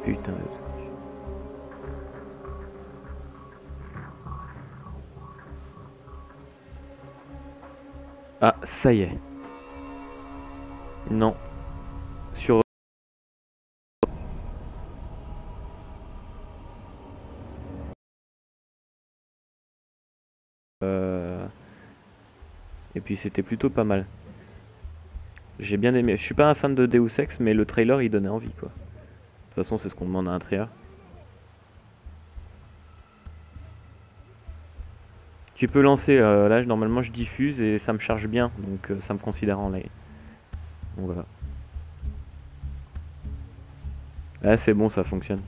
Putain. Ah, ça y est. Non. Sur... Et puis c'était plutôt pas mal. J'ai bien aimé. Je suis pas un fan de Deus Ex, mais le trailer il donnait envie quoi. De toute façon, c'est ce qu'on demande à un trailer. Tu peux lancer, là normalement je diffuse et ça me charge bien, donc ça me considère en live. Donc voilà. Là c'est bon, ça fonctionne.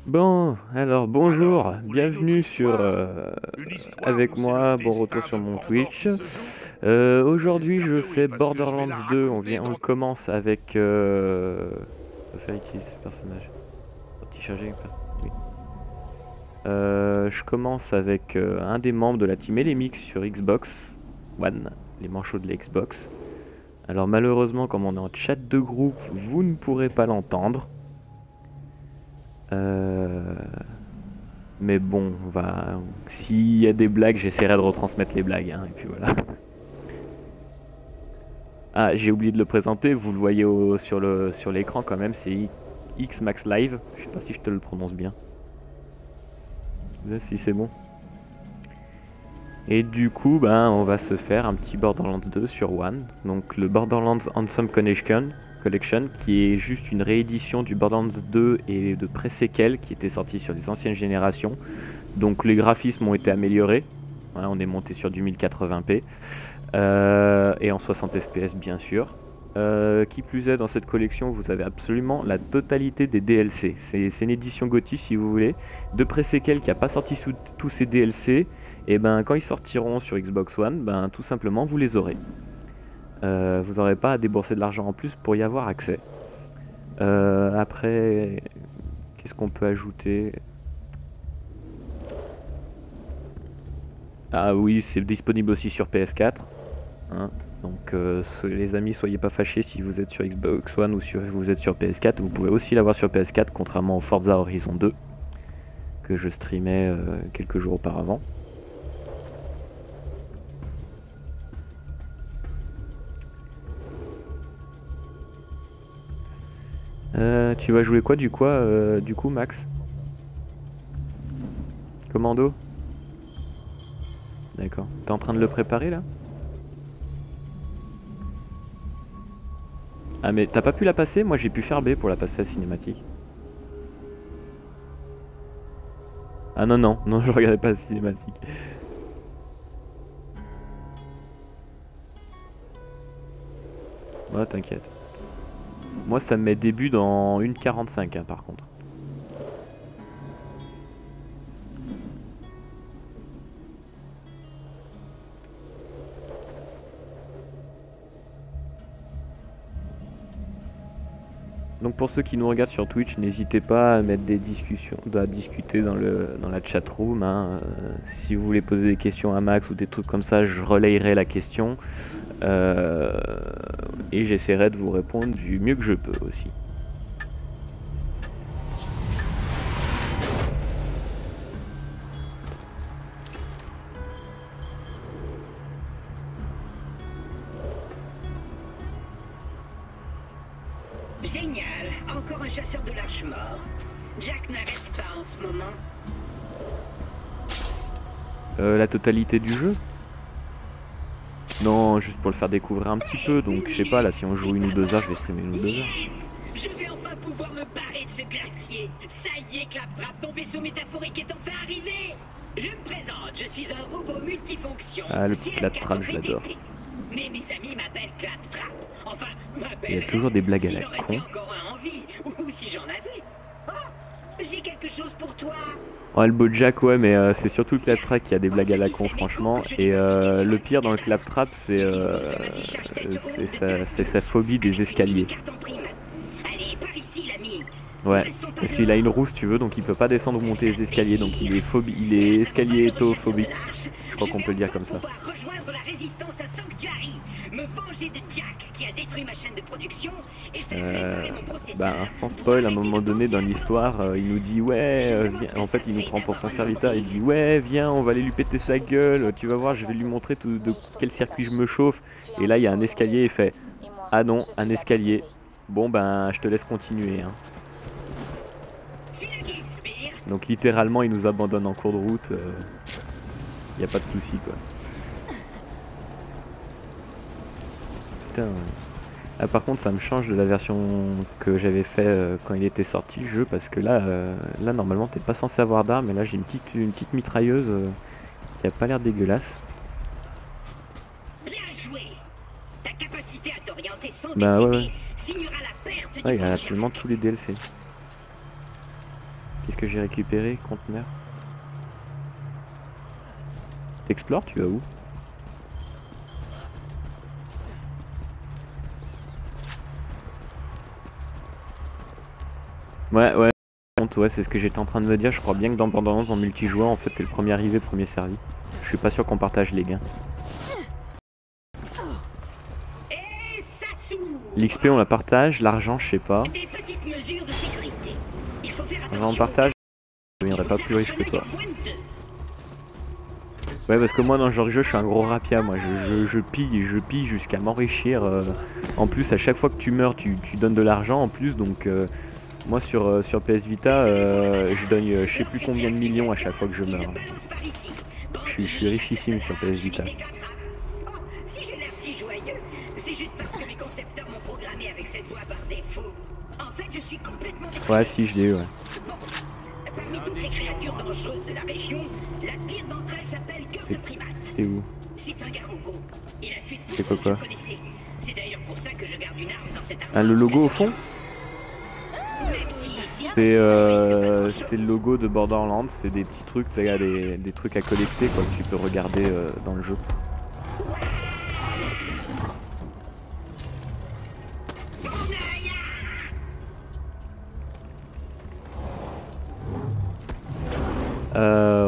Bon, alors bonjour, bienvenue sur avec moi, bon retour sur mon Twitch. Aujourd'hui je fais Borderlands 2, on commence avec... Je vais faire utiliser ce personnage. Petit chargé, oui. Je commence avec un des membres de la team LMX sur Xbox One, les manchots de la Xbox. Alors malheureusement, comme on est en chat de groupe, vous ne pourrez pas l'entendre. Mais bon, s'il y a des blagues, j'essaierai de retransmettre les blagues, hein, et puis voilà. Ah, j'ai oublié de le présenter, vous le voyez sur l'écran quand même, c'est Xmax Live, je sais pas si je te le prononce bien. Là, si c'est bon. Et du coup, on va se faire un petit Borderlands 2 sur One, donc le Borderlands Handsome Collection, qui est juste une réédition du Borderlands 2 et de pré-séquelles qui était sorti sur les anciennes générations. Donc les graphismes ont été améliorés, voilà, on est monté sur du 1080p et en 60 fps bien sûr. Qui plus est, dans cette collection vous avez absolument la totalité des DLC. C'est une édition GOTY si vous voulez, de pré-séquelles qui n'a pas sorti sous tous ces DLC, et quand ils sortiront sur Xbox One, tout simplement vous les aurez. Vous n'aurez pas à débourser de l'argent en plus pour y avoir accès. Après, qu'est-ce qu'on peut ajouter? Ah oui, c'est disponible aussi sur PS4. Hein. Donc les amis, soyez pas fâchés si vous êtes sur Xbox One ou si vous êtes sur PS4. Vous pouvez aussi l'avoir sur PS4, contrairement au Forza Horizon 2, que je streamais quelques jours auparavant. Tu vas jouer quoi du coup Max? Commando? D'accord. T'es en train de le préparer là? Ah mais t'as pas pu la passer? Moi j'ai pu faire B pour la passer à cinématique. Ah non non, non je regardais pas la cinématique. Ouais t'inquiète. Moi ça me met début dans 1:45 hein, par contre. Donc pour ceux qui nous regardent sur Twitch, n'hésitez pas à mettre des discussions, à discuter dans la chatroom. Hein. Si vous voulez poser des questions à Max ou des trucs comme ça, je relayerai la question. Et j'essaierai de vous répondre du mieux que je peux aussi. Génial, encore un chasseur de l'arche mort. Jack n'arrête pas en ce moment. La totalité du jeu? Non, juste pour le faire découvrir un petit peu, donc je sais pas, là si on joue 1 ou 2 heures, je vais streamer 1 ou 2 heures. Je vais enfin pouvoir me barrer de ce glacier. Ça y est, Claptrap, ton vaisseau métaphorique est enfin arrivé. Je me présente, je suis un robot multifonction. Ah, le petit Claptrap, je l'adore. Mais mes amis m'appellent Claptrap. Enfin, il y a toujours des blagues à la con. encore un en vie, ou si j'en avais. Oh, j'ai quelque chose pour toi. Oh, le beau Jack, ouais, mais c'est surtout le Claptrap qui a des blagues à la con, franchement. Et le pire dans le Claptrap, c'est sa phobie des escaliers. Allez, par ici, l'ami. Ouais, parce qu'il a une roue si tu veux, donc il peut pas descendre ou monter les escaliers, donc il est escalier étophobique. Je crois qu'on peut le dire comme ça. Rejoindre la résistance à Sanctuary, me venger de Jack qui a détruit ma chaîne de production et faire réparer mon processeur. Bah, sans spoil, à un moment donné dans l'histoire, il nous dit ouais, viens. En fait il nous prend pour son serviteur, il dit ouais viens, on va aller lui péter sa gueule, tu vas voir, je vais lui montrer de quel circuit je me chauffe. Et là il y a un escalier, il fait ah non, un escalier. Bon ben je te laisse continuer hein. Donc littéralement il nous abandonne en cours de route, y a pas de souci quoi. Putain. Ah, par contre ça me change de la version que j'avais fait quand il était sorti le jeu, parce que là, là normalement t'es pas censé avoir d'armes, mais là j'ai une petite mitrailleuse qui a pas l'air dégueulasse. Bien joué. Ta capacité à t'orienter sans Bah décider signera la perte du ouais, il y a prochain. absolument tous les DLC. Qu'est-ce que j'ai récupéré? Conteneur. T'explores, tu vas où? Ouais, c'est ce que j'étais en train de me dire. Je crois bien que dans Borderlands en multijoueur, en fait, c'est le premier arrivé, premier servi. Je suis pas sûr qu'on partage les gains. Et ça s'ouvre. L'XP on la partage, l'argent je sais pas. Des petites mesures de sécurité. Il faut faire L'argent on attention. partage, je deviendrai pas plus riche que toi. Moins de deux. Ouais, parce que moi dans ce genre de jeu je suis un gros rapia, moi je pille jusqu'à m'enrichir. En plus à chaque fois que tu meurs tu donnes de l'argent en plus, donc moi sur PS Vita je donne je sais plus combien de millions à chaque fois que je meurs. Balance par ici. Je suis richissime sur PS Vita. Oh, si j'ai l'air si joyeux, c'est juste parce que mes concepteurs m'ont programmé avec cette voix par défaut. En fait, je suis complètement Ouais si je l'ai eu ouais. Bon, parmi toutes les créatures dangereuses de la région, la pire d'entre elles s'appelle Cœur de Primate. C'est où? C'est un garougo. Il a tué tous C'est ceux quoi que je connaissais. C'est d'ailleurs pour ça que je garde une arme dans cette arme. Ah, le logo au fond? Même si ici, C'est le logo de Borderlands, c'est des petits trucs, il y a des trucs à collecter quoi, que tu peux regarder dans le jeu.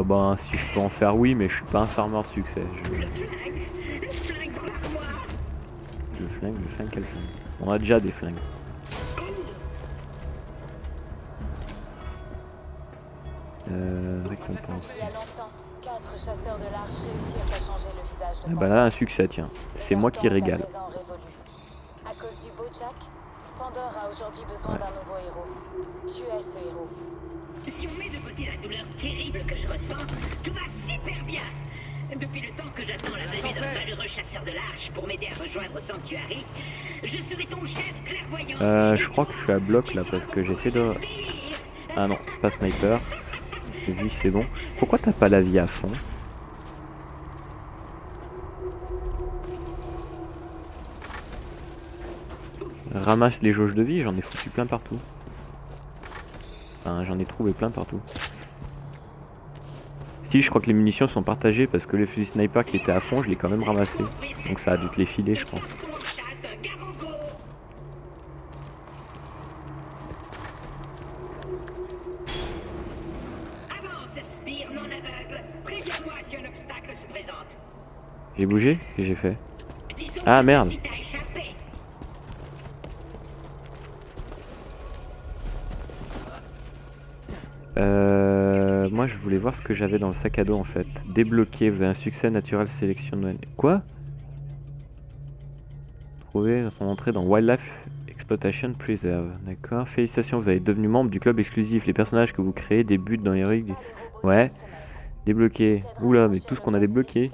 Ben si je peux en faire oui, mais je suis pas un farmer de succès. le flingue dans l'armoire. Le flingue, quel flingue? On a déjà des flingues. Récompense. Il y a longtemps, 4 chasseurs de l'arche réussirent à changer le visage de Ah bah là un succès tiens, c'est moi qui régale. À cause du beau Jack, Pandore a aujourd'hui besoin d'un nouveau héros. Tu es ce héros. Si on met de côté la douleur terrible que je ressens, tout va super bien. Depuis le temps que j'attends la venue d'un malheureux chasseur de l'arche pour m'aider à rejoindre Sanctuary, je serai ton chef clairvoyant. Je crois que je suis à bloc là parce que j'essaie de... Ah non, pas sniper. Vie c'est bon. Pourquoi t'as pas la vie à fond? Ramasse les jauges de vie, j'en ai foutu plein partout. Enfin, j'en ai trouvé plein partout. Si, je crois que les munitions sont partagées parce que le fusil sniper qui était à fond, je l'ai quand même ramassé. Donc ça a dû te les filer, je pense. J'ai bougé? Qu'est-ce que j'ai fait? Ah merde! Moi je voulais voir ce que j'avais dans le sac à dos en fait. Débloqué, vous avez un succès naturel sélectionné. Quoi? Trouver son entrée dans Wildlife Exploitation Preserve. D'accord. Félicitations, vous avez devenu membre du club exclusif. Les personnages que vous créez débutent dans les règles. Ouais. Débloqué. Oula, mais tout ce qu'on a débloqué.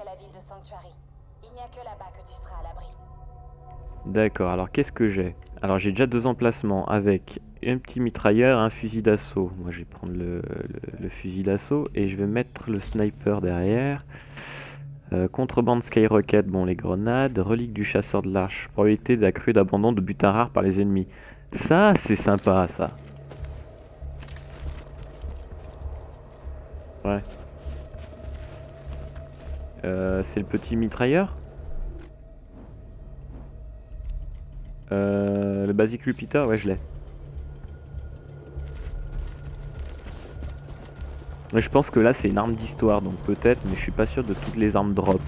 D'accord, alors qu'est-ce que j'ai? Alors j'ai déjà 2 emplacements avec un petit mitrailleur, un fusil d'assaut. Moi je vais prendre le fusil d'assaut et je vais mettre le sniper derrière. Contrebande Skyrocket, bon les grenades, relique du chasseur de l'arche, probabilité d'accrue d'abandon de butin rare par les ennemis. Ça c'est sympa ça. Ouais. C'est le petit mitrailleur. Le basic repeater, ouais je l'ai. Mais je pense que là c'est une arme d'histoire, donc peut-être, mais je suis pas sûr de toutes les armes drop.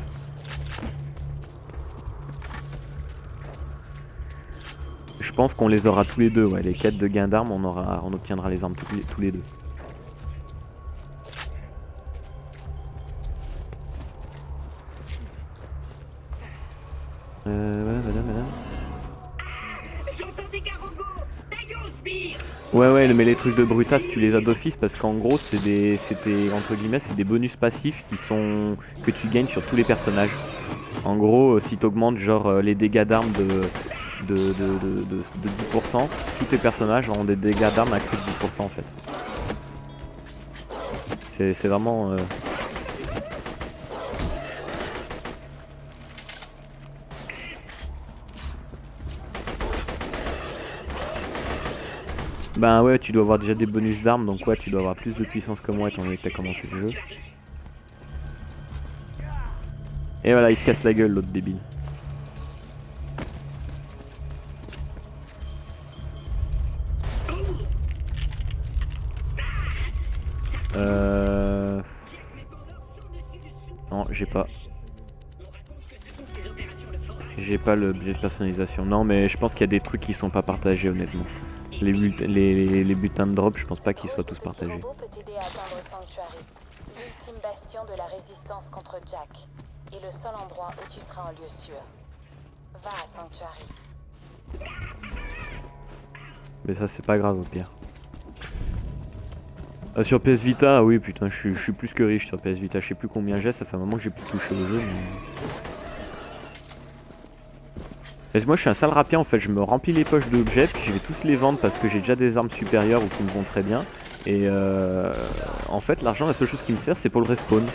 Je pense qu'on les aura tous les deux, ouais. Les quêtes de gain d'armes, on obtiendra les armes tous les deux. Madame. Ouais, mais les trucs de Brutas, tu les as d'office parce qu'en gros, c'était entre guillemets, c'est des bonus passifs que tu gagnes sur tous les personnages. En gros, si tu augmentes genre les dégâts d'armes de 10%, tous tes personnages ont des dégâts d'armes à plus de 10% en fait. C'est vraiment... Ben ouais, tu dois avoir déjà des bonus d'armes, donc ouais, tu dois avoir plus de puissance que moi étant donné que t'as commencé le jeu. Et voilà, il se casse la gueule l'autre débile. Non, j'ai pas. J'ai pas le budget de personnalisation. Non, mais je pense qu'il y a des trucs qui sont pas partagés honnêtement. Les butins de drop, je pense pas qu'ils soient tous partagés. Ce robot peut t'aider à atteindre Sanctuary, l'ultime bastion de la résistance contre Jack, et le seul endroit où tu seras en lieu sûr. Va à Sanctuary. Mais ça c'est pas grave au pire. Sur PS Vita, oui putain, je suis plus que riche sur PS Vita. Je sais plus combien j'ai, ça fait un moment que j'ai plus touché au jeu. Mais... moi je suis un sale rapien en fait, je me remplis les poches d'objets, puis je vais tous les vendre parce que j'ai déjà des armes supérieures ou qui me vont très bien. Et en fait l'argent, la seule chose qui me sert c'est pour le respawn.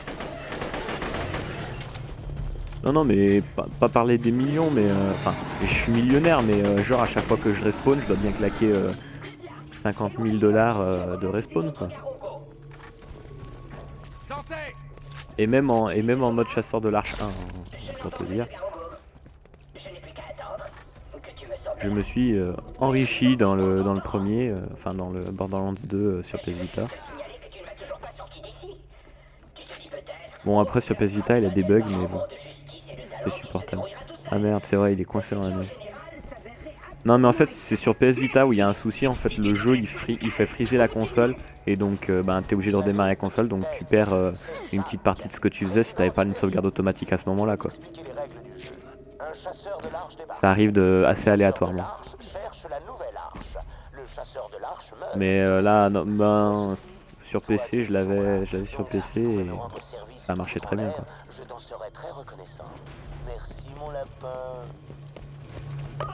Non mais pas parler des millions, mais enfin je suis millionnaire, mais genre à chaque fois que je respawn je dois bien claquer 50 000 $ de respawn quoi. Et même en mode chasseur de l'arche 1, pour te dire. Je me suis enrichi dans le premier, enfin dans le Borderlands 2 sur PS Vita. Bon après sur PS Vita il a des bugs mais bon, c'est supportable. Ah merde c'est vrai il est coincé dans la neige. Non mais en fait c'est sur PS Vita où il y a un souci, en fait le jeu il fait freezer la console et donc t'es obligé de redémarrer la console, donc tu perds une petite partie de ce que tu faisais si t'avais pas une sauvegarde automatique à ce moment là quoi. Ça arrive assez aléatoirement. Mais là non, sur PC je l'avais sur PC et ça marchait très bien quoi. Je t'en serais très reconnaissant. Merci mon lapin. Oh,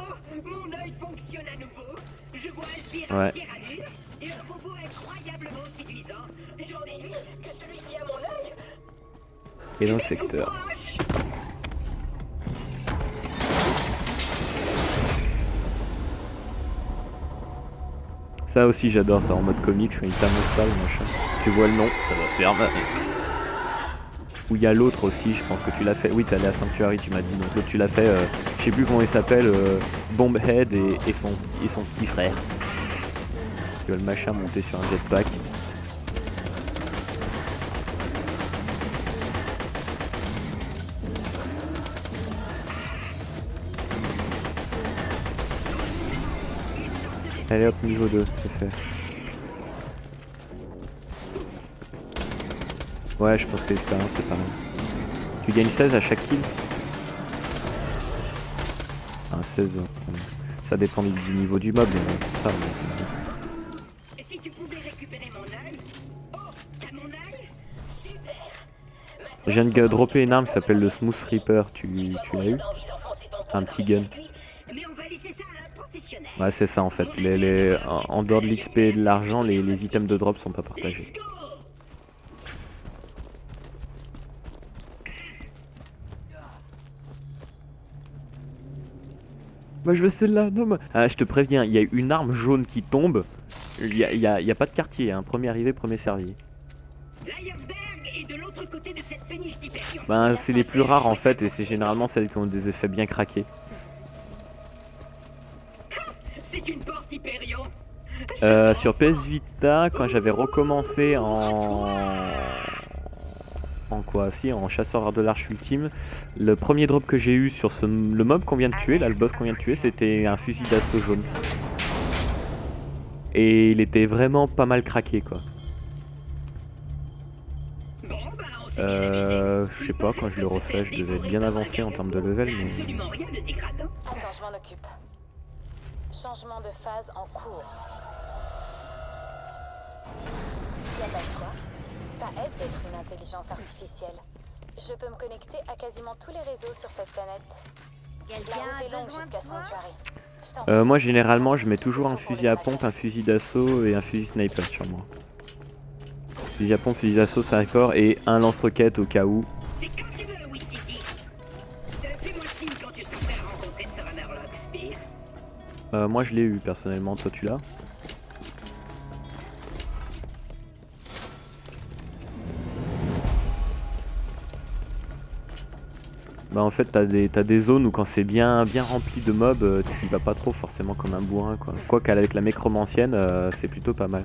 mon œil fonctionne à nouveau. Je vois un sbire à fière allure et un robot incroyablement séduisant. J'en déduis que celui qui a mon œil est dans le secteur. Ça aussi j'adore ça en mode comics quand il t'annonce ça le machin. Tu vois le nom, ça va faire mal. Où il y a l'autre aussi, je pense que tu l'as fait. Oui, t'es allé à Sanctuary, tu m'as dit. Donc l'autre, tu l'as fait, je sais plus comment il s'appelle, Bombhead et son petit frère. Tu vois le machin monter sur un jetpack. Allez hop, niveau 2, c'est fait. Ouais, je pense que l'expérience c'est pas mal. Tu gagnes 16 à chaque kill. Enfin 16, ça dépend du niveau du mob, mais c'est ça. Mais... Si tu pouvais récupérer mon œil. Oh, t'as mon œil? Super. Je viens de dropper une arme qui s'appelle le Smooth Reaper, tu l'as eu? Un petit gun. Ouais c'est ça en fait, en dehors de l'XP et de l'argent, les items de drop sont pas partagés. Bah je veux celle-là, non ah, je te préviens, il y a une arme jaune qui tombe, il y a pas de quartier, hein. Premier arrivé, premier servi. Ben c'est les plus rares en fait, et c'est généralement celles qui ont des effets bien craqués. C'est une porte Hyperion. Sur PS Vita, quand j'avais recommencé en chasseur de l'arche ultime, le premier drop que j'ai eu sur le mob qu'on vient de tuer, là le boss qu'on vient de tuer, c'était un fusil d'assaut jaune. Et il était vraiment pas mal craqué quoi. Je sais pas, quand je le refais, je devais être bien avancé en termes de level, mais... Attends, je m'en occupe. Changement de phase en cours. Y'a pas de quoi. Ça aide d'être une intelligence artificielle. Je peux me connecter à quasiment tous les réseaux sur cette planète. La route est longue jusqu'à Sanctuary. Moi généralement je mets toujours un fusil à pompe, un fusil d'assaut et un fusil sniper sur moi. Fusil à pompe, fusil d'assaut, c'est d'accord, et un lance-roquette au cas où. C'est quand tu veux, Wistiti. Fais-moi signe quand tu seras prêt à rencontrer Sir Hammerlock, Spear. Moi je l'ai eu personnellement, toi tu l'as? Bah en fait t'as des zones où quand c'est bien rempli de mobs, tu y vas pas trop forcément comme un bourrin quoi. Quoi qu'avec la nécromancienne, c'est plutôt pas mal.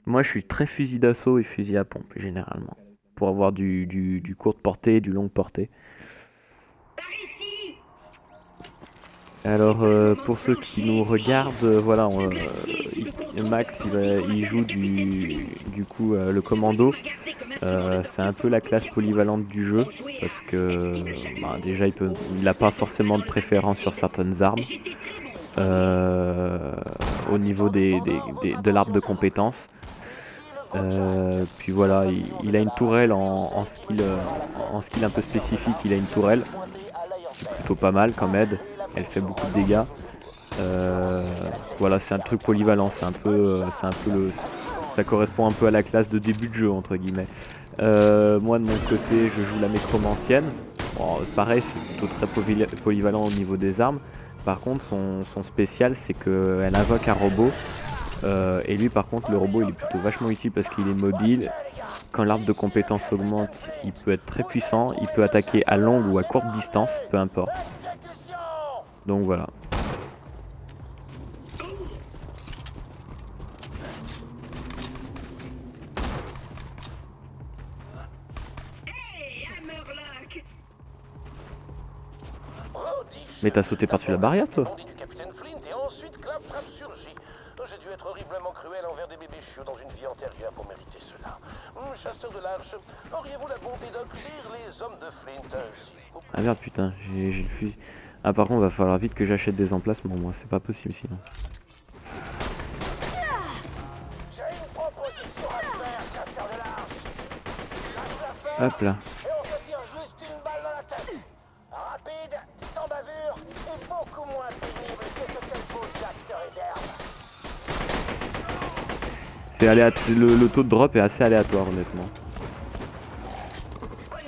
Moi je suis très fusil d'assaut et fusil à pompe généralement. Pour avoir du courte portée, du longue portée. Alors pour ceux qui nous regardent, voilà, Max il joue du coup le commando. C'est un peu la classe polyvalente du jeu parce que déjà il n'a pas forcément de préférence sur certaines armes. Au niveau de l'arbre de compétences. Puis voilà, il a une tourelle en skill un peu spécifique, il a une tourelle. C'est plutôt pas mal comme aide, elle fait beaucoup de dégâts. Voilà, c'est un truc polyvalent, ça correspond un peu à la classe de début de jeu entre guillemets. Moi de mon côté je joue la nécromancienne. Bon, pareil, c'est plutôt très polyvalent au niveau des armes. Par contre son spécial c'est qu'elle invoque un robot. Et lui par contre le robot il est plutôt vachement utile parce qu'il est mobile. Quand l'arbre de compétences augmente, il peut être très puissant, il peut attaquer à longue ou à courte distance, peu importe. Donc voilà. Mais t'as sauté par-dessus la barrière toi? J'ai dû être horriblement cruel envers des bébés chiots dans une vie antérieure pour mériter cela. Chasseur de l'arche, auriez-vous la bonté d'oxyre les hommes de Flint, s'il vous plaît? Ah merde putain, j'ai le fusil. Ah par contre va falloir vite que j'achète des emplacements, moi c'est pas possible sinon. J'ai une proposition à te faire, chasseur de l'arche. Lâche l'affaire. Hop là. Et on te tire juste une balle dans la tête. Rapide, sans bavure et beaucoup moins pénible que ce que le beau Jack te réserve. Le taux de drop est assez aléatoire honnêtement.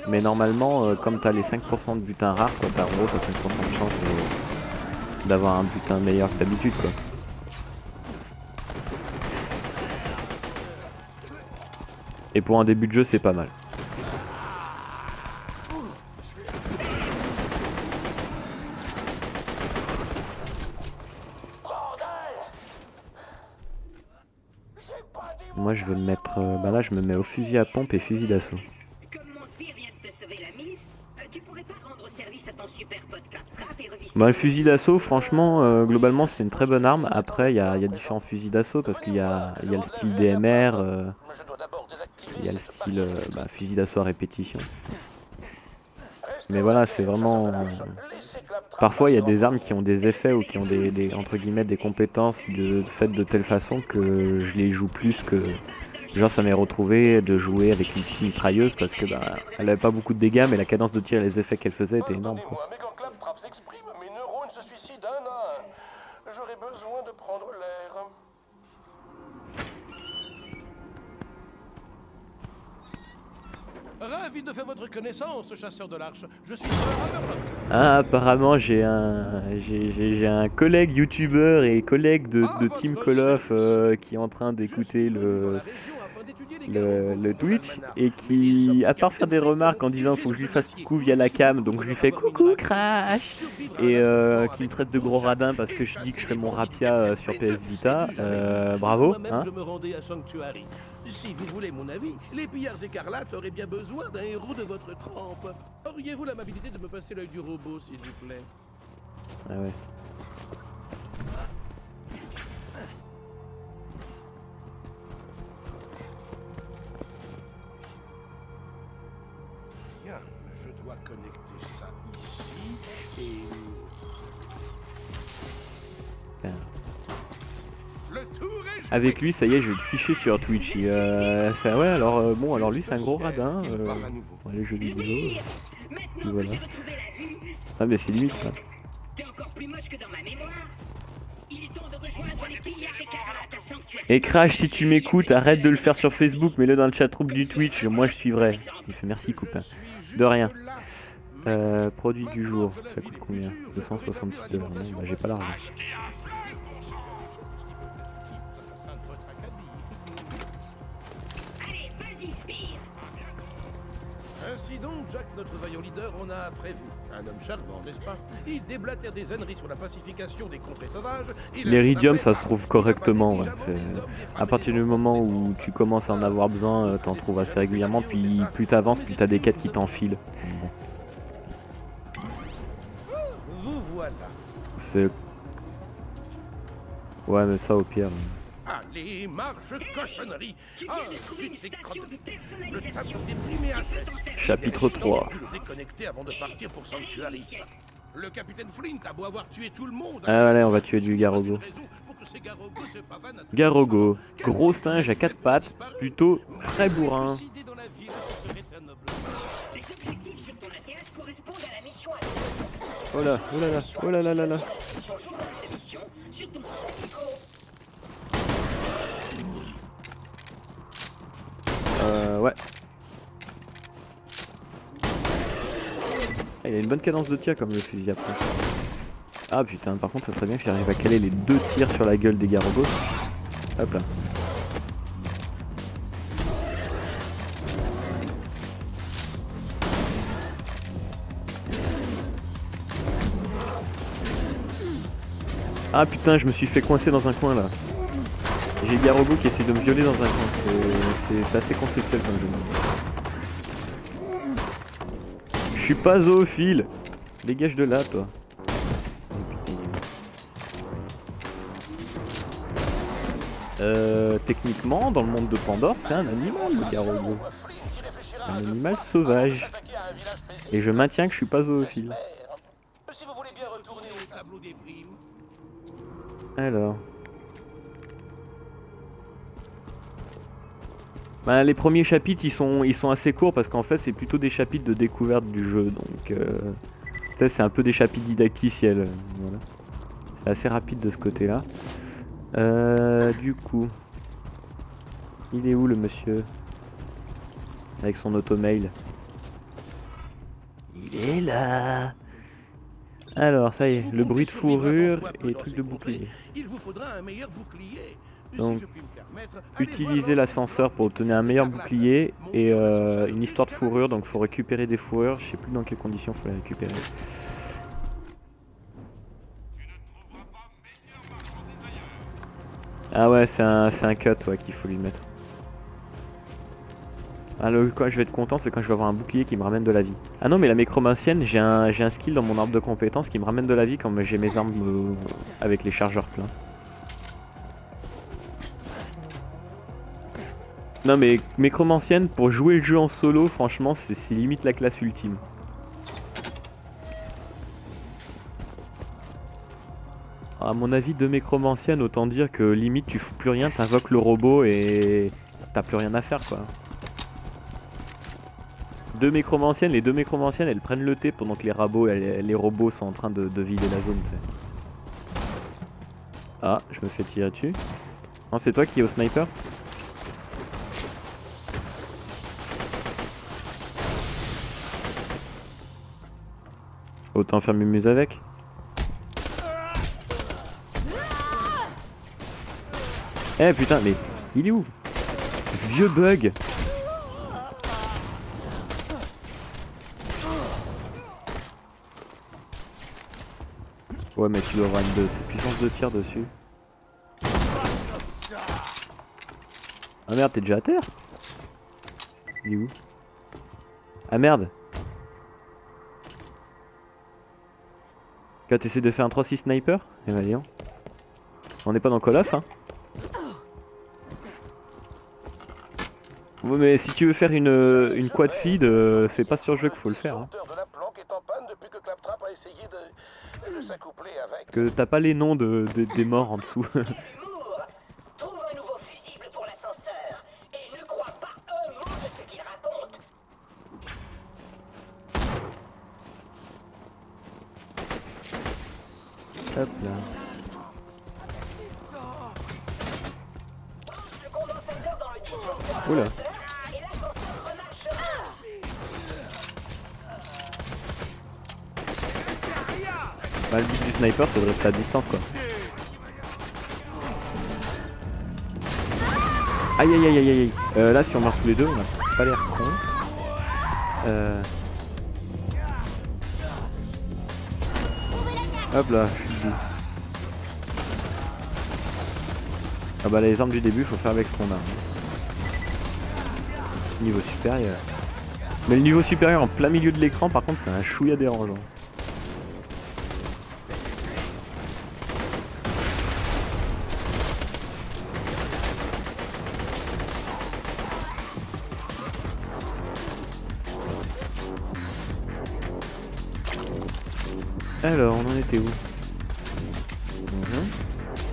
Mais normalement, comme t'as les 5% de butin rare, quoi, t'as en gros 5% de chance d'avoir un butin meilleur que d'habitude quoi. Et pour un début de jeu c'est pas mal. Moi je vais me mettre, là je me mets au fusil à pompe et fusil d'assaut. Le fusil d'assaut franchement globalement c'est une très bonne arme. Après il y a différents fusils d'assaut parce qu'il y a le style DMR, il y a le style fusil d'assaut à répétition. Mais voilà c'est vraiment... Parfois il y a des armes qui ont des effets ou qui ont des entre guillemets des compétences faites de telle façon que je les joue plus que... Genre ça m'est retrouvé de jouer avec une petite mitrailleuse parce que elle avait pas beaucoup de dégâts mais la cadence de tir et les effets qu'elle faisait étaient énormes quoi. Mes neurones se suicident un à un. J'aurais besoin de prendre l'air. Ravi de faire votre connaissance, chasseur de l'arche. Je suis Sir Hammerlock. Ah, apparemment j'ai un collègue youtubeur et collègue de Team Call of qui est en train d'écouter le le Twitch et qui, à part faire des remarques en disant faut que je lui fasse coucou via la cam, donc je lui fais coucou Crash, et qui me traite de gros radin parce que je dis que je fais mon rapia sur PS Vita, bravo, hein. Je me rendais à Sanctuary. Si vous voulez mon avis, les pillards écarlates auraient bien besoin d'un héros de votre trempe. Auriez-vous l'amabilité de me passer l'œil du robot, s'il vous plaît? Ah ouais. Bien, je dois connecter ça ici et... Le tour est joué. Avec lui, ça y est, je vais le ficher sur Twitch. Fait, ouais, alors bon, alors lui c'est un gros radin. Pour les jeux vidéo. Et voilà. Ah mais c'est limite ça. T'es encore plus moche que dans ma mémoire. Il est temps de rejoindre les pillards écarlates à Sanctuary. Et Crash, si tu m'écoutes, arrête de le faire sur Facebook, mets-le dans le chatroom du Twitch, moi je suivrai. Il fait merci copain. De rien. Produit du jour, ça coûte combien? 266 $. Non, bah j'ai pas l'argent. Allez, vas-y, Spire. Ainsi donc, Jack, notre vaillant leader, en a prévu. Un homme charmant, n'est-ce pas? Il déblatère des âneries sur la pacification des contrées sauvages. L'Iridium, ça se trouve correctement. Ouais. À partir du moment où tu commences à en avoir besoin, t'en trouves assez régulièrement. Puis plus t'avances, plus t'as des quêtes qui t'enfilent. Bon. Vous voilà. C'est... Ouais, mais ça au pire. Allez, marche cochonnerie. Tu viens de trouver une station de Le personnalisation. tableau déprimé à Chapitre 3. Tu le déconnecter avant de partir pour Sanctuary. Le capitaine Flint a beau avoir tué tout le monde. Ah ouais, on va tuer du Garogo. Garogo, gros singe à 4 pattes, plutôt très bourrin. Les objectifs sur ton atterrage correspondent à la mission. Oh là, oh là là, oh là là là là. Sur ton Ouais. Ah, il a une bonne cadence de tir comme le fusil après. Ah putain, par contre ça serait bien que j'arrive à caler les 2 tirs sur la gueule des Garogos. Hop là. Ah putain, je me suis fait coincer dans un coin là. J'ai Garogo qui essaie de me violer dans un coin. C'est assez conceptuel comme jeu. Je suis pas zoophile. Dégage de là, toi. Techniquement, dans le monde de Pandore, c'est un animal, le Garogo. Un animal sauvage. Et je maintiens que je suis pas zoophile. Si vous voulez bien retourner au tableau des primes. Alors. Bah, les premiers chapitres ils sont assez courts parce qu'en fait c'est plutôt des chapitres de découverte du jeu, donc c'est un peu des chapitres didacticiels, voilà. C'est assez rapide de ce côté là. Du coup, il est où le monsieur avec son automail? Il est là. Alors ça y est, le bruit de fourrure et truc de bouclier. Il vous faudra un meilleur bouclier. Donc, utiliser l'ascenseur pour obtenir un meilleur bouclier et une histoire de fourrure, donc faut récupérer des fourrures, je sais plus dans quelles conditions faut les récupérer. Ah ouais, c'est un cut ouais, qu'il faut lui mettre. Alors quand je vais être content, c'est quand je vais avoir un bouclier qui me ramène de la vie. Ah non mais la mécromancienne, j'ai un skill dans mon arbre de compétences qui me ramène de la vie quand j'ai mes armes avec les chargeurs pleins. Non mais mécromancienne, pour jouer le jeu en solo, franchement c'est limite la classe ultime. À mon avis, de mécromancienne, autant dire que limite tu fous plus rien, t'invoques le robot et t'as plus rien à faire quoi. Les deux mécromanciennes elles prennent le thé pendant que les robots sont en train de vider la zone. T'sais. Ah, je me fais tirer dessus. Non, c'est toi qui es au sniper? Autant faire mumuse avec. Eh putain, mais il est où? Vieux bug. Ouais mais tu dois avoir une puissance de tir dessus. Ah merde, t'es déjà à terre? Il est où? Ah merde. Quand t'essaies de faire un 3-6 sniper? Eh ben voyons. On n'est pas dans Call of hein. Ouais mais si tu veux faire une quad feed, c'est pas sur le jeu qu'il faut le faire hein. Parce que t'as pas les noms des morts en dessous. Trouve un nouveau fusible pour l'ascenseur et ne crois pas un mot de ce qu'il raconte. Hop là. Branche le condensateur dans le disjoncteur Oula. et l'ascenseur remarchera. Bah, le but du sniper c'est de rester à distance quoi. Aïe aïe aïe aïe aïe. Là si on meurt tous les deux on a pas l'air con. Hop là, je suis debout. Ah bah les armes du début faut faire avec ce qu'on a. Niveau supérieur. Mais le niveau supérieur en plein milieu de l'écran par contre c'est un chouïa dérangeant. Alors, on en était où?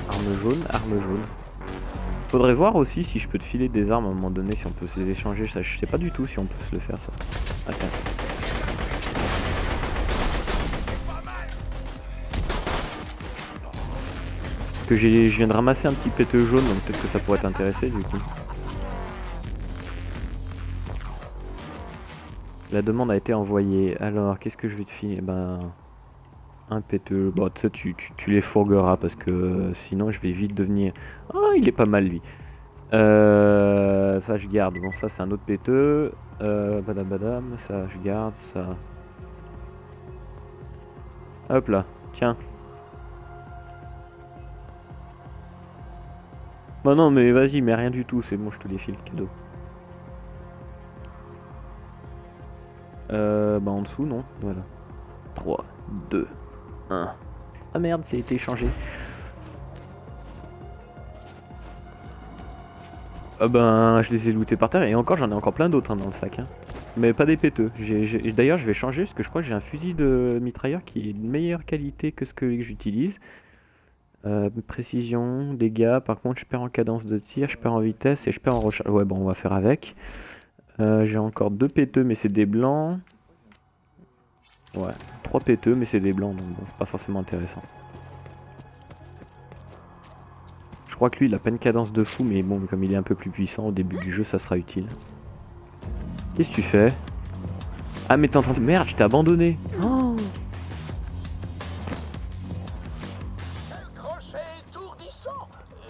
Arme jaune, arme jaune. Faudrait voir aussi si je peux te filer des armes à un moment donné, si on peut se les échanger. Ça, je sais pas du tout si on peut se le faire ça. Attends. Parce que je viens de ramasser un petit péteux jaune, donc peut-être que ça pourrait t'intéresser du coup. La demande a été envoyée. Alors, qu'est-ce que je vais te filer? Ben... un péteux, bon ça tu les fourgueras parce que sinon je vais vite devenir... Ah il est pas mal lui. Ça je garde, bon ça c'est un autre péteux. Badam badam, ça je garde, ça... Hop là, tiens. Bah non mais vas-y, mais rien du tout, c'est bon je te les file, cadeau. Bah en dessous non, voilà. 3, 2... Ah merde, ça a été échangé. Ah ben, je les ai lootés par terre et encore j'en ai encore plein d'autres hein, dans le sac. Hein. Mais pas des péteux. D'ailleurs, je vais changer parce que je crois que j'ai un fusil de mitrailleur qui est de meilleure qualité que ce que j'utilise. Précision, dégâts. Par contre, je perds en cadence de tir, je perds en vitesse et je perds en recharge. Ouais, bon, on va faire avec. J'ai encore 2 péteux, mais c'est des blancs. Ouais, 3 péteux mais c'est des blancs donc bon c'est pas forcément intéressant. Je crois que lui il a pas une cadence de fou mais bon comme il est un peu plus puissant au début du jeu ça sera utile. Qu'est-ce que tu fais? Ah mais t'es en train de... Merde je t'ai abandonné. Oh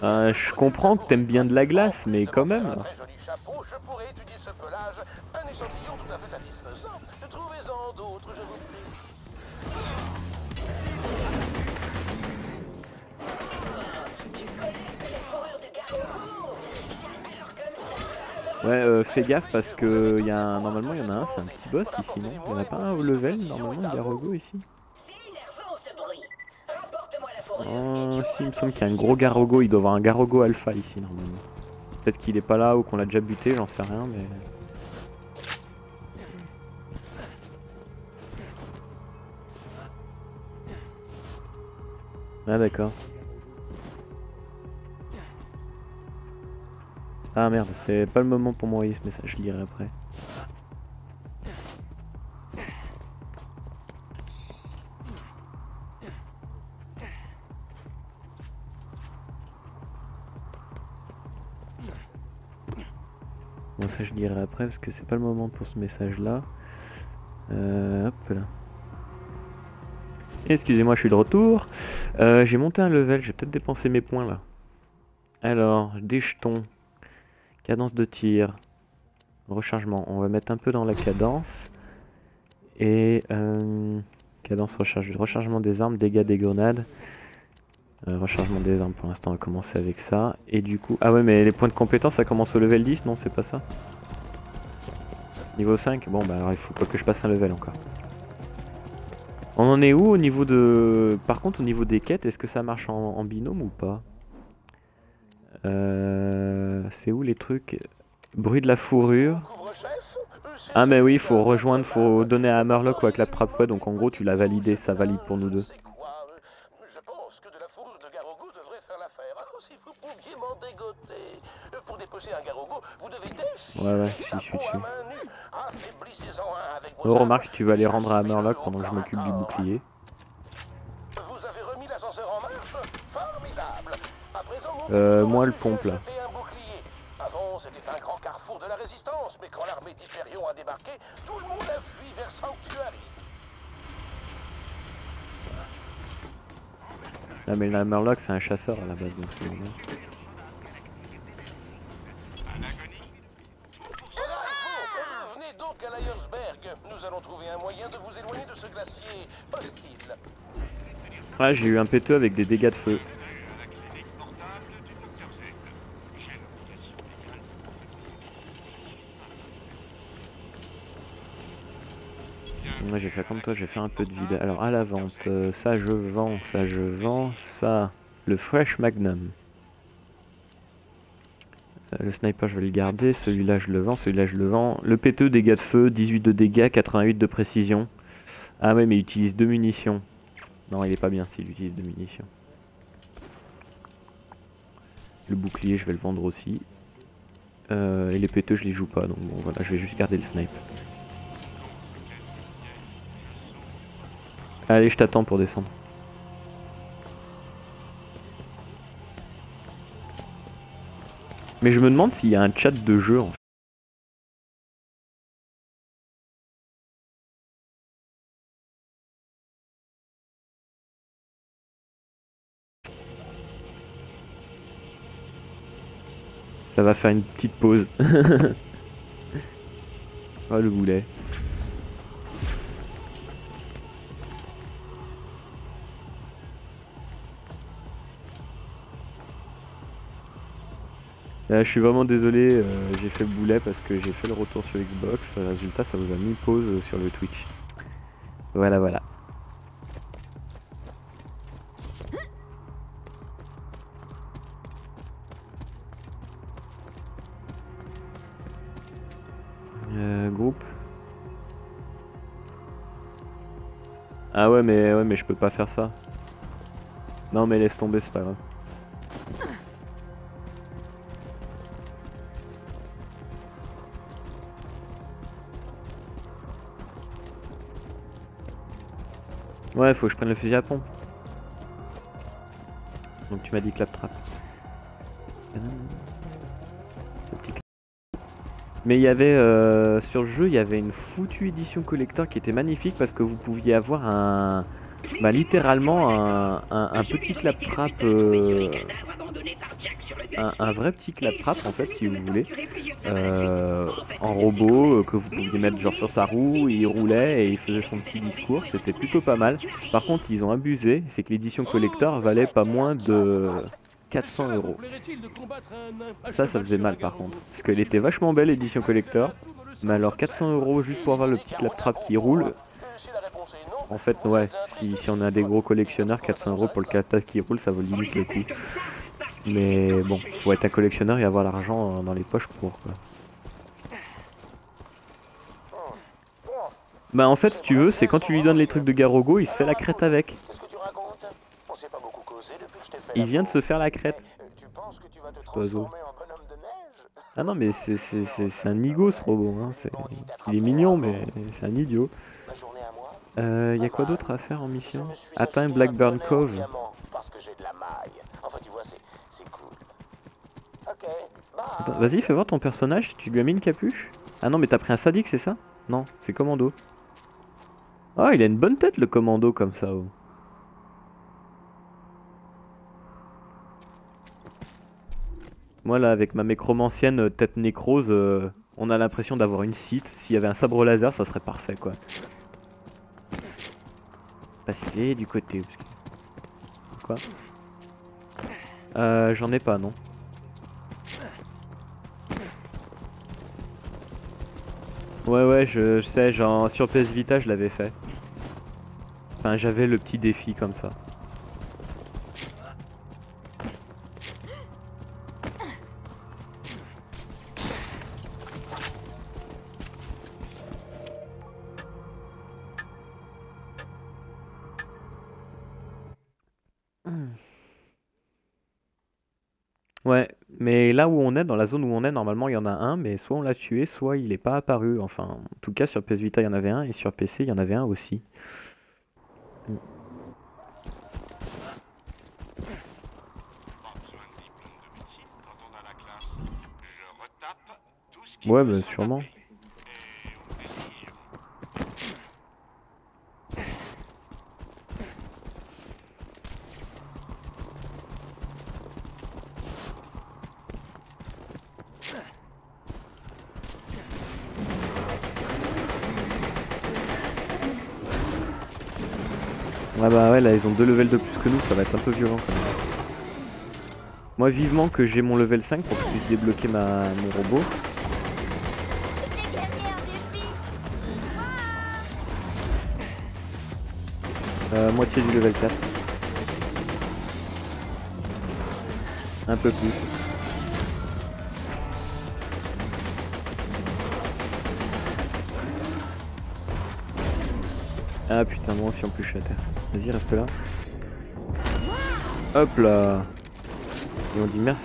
je comprends que t'aimes bien de la glace mais quand même. Ouais, fais gaffe parce que normalement il y en a un, c'est un petit boss ici, non? Il y en a pas un au level normalement, il y a Garrogo ici? Oh, si, il me semble qu'il y a un gros Garrogo, il doit avoir un Garrogo alpha ici normalement. Peut-être qu'il est pas là ou qu'on l'a déjà buté, j'en sais rien, mais... Ah d'accord. Ah merde, c'est pas le moment pour m'envoyer ce message, je lirai après. Bon ça je lirai après parce que c'est pas le moment pour ce message là. Hop là. Excusez-moi, je suis de retour. J'ai monté un level, j'ai peut-être dépensé mes points là. Alors, des jetons. Cadence de tir. Rechargement. On va mettre un peu dans la cadence. Et cadence rechargement des armes, dégâts des grenades. Rechargement des armes pour l'instant on va commencer avec ça. Et du coup... Ah ouais mais les points de compétence ça commence au level 10, non c'est pas ça? Niveau 5? Bon bah alors il faut pas que je passe un level encore. On en est où au niveau de... Par contre au niveau des quêtes, est-ce que ça marche en binôme ou pas? C'est où les trucs? Bruit de la fourrure. Ah mais oui, faut rejoindre, faut donner à Hammerlock ou à Claptrap, ouais, donc en gros tu l'as validé, ça valide pour nous deux. Je pense que de la fourrure de Garogo devrait faire l'affaire. Si vous pouviez m'en dégoter. Pour déposer un Garogo, vous devez déchirer sa peau à main nue. Affaiblissez-en un avec vos Oh, remarque, si tu vas aller rendre à Hammerlock pendant que je m'occupe du bouclier. Vous avez remis l'ascenseur en marche? Formidable. À présent, moi le pompe là. Avant, c'était un grand carrefour de la résistance, mais quand l'armée d'Hyperion a débarqué, tout le monde a fui vers Sanctuary. Ah mais le Hammerlock c'est un chasseur à la base donc c'est normal. Venez donc à Lyersberg. Nous allons trouver un moyen de vous éloigner de ce glacier hostile. Ah j'ai eu un péteux avec des dégâts de feu. Moi j'ai fait comme toi, j'ai fait un peu de vide. Alors à la vente, ça je vends, ça je vends, ça, le Fresh Magnum. Le sniper je vais le garder, celui-là je le vends, celui-là je le vends. Le péteux, dégâts de feu, 18 de dégâts, 88 de précision. Ah ouais mais il utilise 2 munitions. Non il est pas bien s'il utilise 2 munitions. Le bouclier je vais le vendre aussi. Et les péteux je les joue pas donc bon voilà je vais juste garder le snipe. Allez, je t'attends pour descendre. Mais je me demande s'il y a un chat de jeu en fait. Ça va faire une petite pause. Oh le boulet. Là, je suis vraiment désolé, j'ai fait le boulet parce que j'ai fait le retour sur Xbox. Résultat, ça vous a mis pause sur le Twitch. Voilà, voilà. Groupe. Ah ouais mais je peux pas faire ça. Non mais laisse tomber, c'est pas grave. Ouais, faut que je prenne le fusil à pompe. Donc tu m'as dit Claptrap. Mais il y avait sur le jeu, il y avait une foutue édition collector qui était magnifique parce que vous pouviez avoir un, bah littéralement un petit Claptrap, un vrai petit Claptrap en fait si vous voulez, en robot que vous pouviez mettre genre sur sa roue, il roulait et il faisait son petit discours, c'était plutôt pas mal. Par contre ils ont abusé, c'est que l'édition collector valait pas moins de 400 €. Ça faisait mal par contre, parce qu'elle était vachement belle l'édition collector, mais alors 400 € juste pour avoir le petit Claptrap qui roule. En fait ouais, si on a des gros collectionneurs, 400 € pour le Claptrap qui roule ça vaut limite le coup. Mais bon, faut être un collectionneur et avoir l'argent dans les poches pour quoi. Bah en fait si tu veux, c'est quand tu lui donnes les trucs de Garogo, il se fait la crête avec. Il vient de se faire la crête. Oiseau. Ah non mais c'est un idiot ce robot, hein. Il est mignon mais c'est un idiot. Y a quoi d'autre à faire en mission? Atteindre Blackburn Cove. Vas-y fais voir ton personnage, tu lui as mis une capuche? Ah non mais t'as pris un sadique c'est ça? Non, c'est commando. Oh il a une bonne tête le commando comme ça. Oh. Moi là avec ma mécromancienne tête nécrose, on a l'impression d'avoir une scythe. S'il y avait un sabre laser ça serait parfait quoi. Passer du côté. Quoi? J'en ai pas non. Ouais je sais, genre sur PS Vita je l'avais fait. Enfin j'avais le petit défi comme ça. Ouais, mais là où on est, dans la zone où on est, normalement il y en a un, mais soit on l'a tué, soit il est pas apparu. Enfin, en tout cas sur PS Vita il y en avait un, et sur PC il y en avait un aussi. Ouais, bah sûrement. Ouais bah ouais là ils ont 2 levels de plus que nous, ça va être un peu violent quand même. Moi vivement que j'ai mon level 5 pour que je puisse débloquer mon robot. Moitié du level 4. Un peu plus. Ah putain moi aussi en plus je suis à terre. Vas-y reste là. Hop là. Et on dit merci.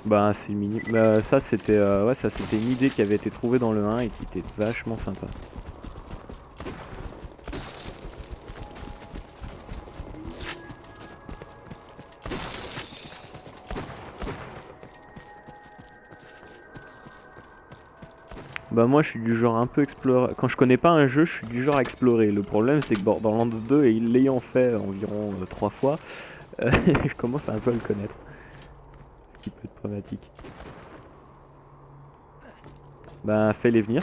Bah c'est mini. Bah, ça c'était ouais ça c'était une idée qui avait été trouvée dans le 1 et qui était vachement sympa. Bah moi je suis du genre un peu explorer. Quand je connais pas un jeu, je suis du genre à explorer. Le problème c'est que Borderlands 2 et l'ayant fait environ 3 fois, je commence un peu à le connaître. Ce qui peut être problématique. Bah fais-les venir.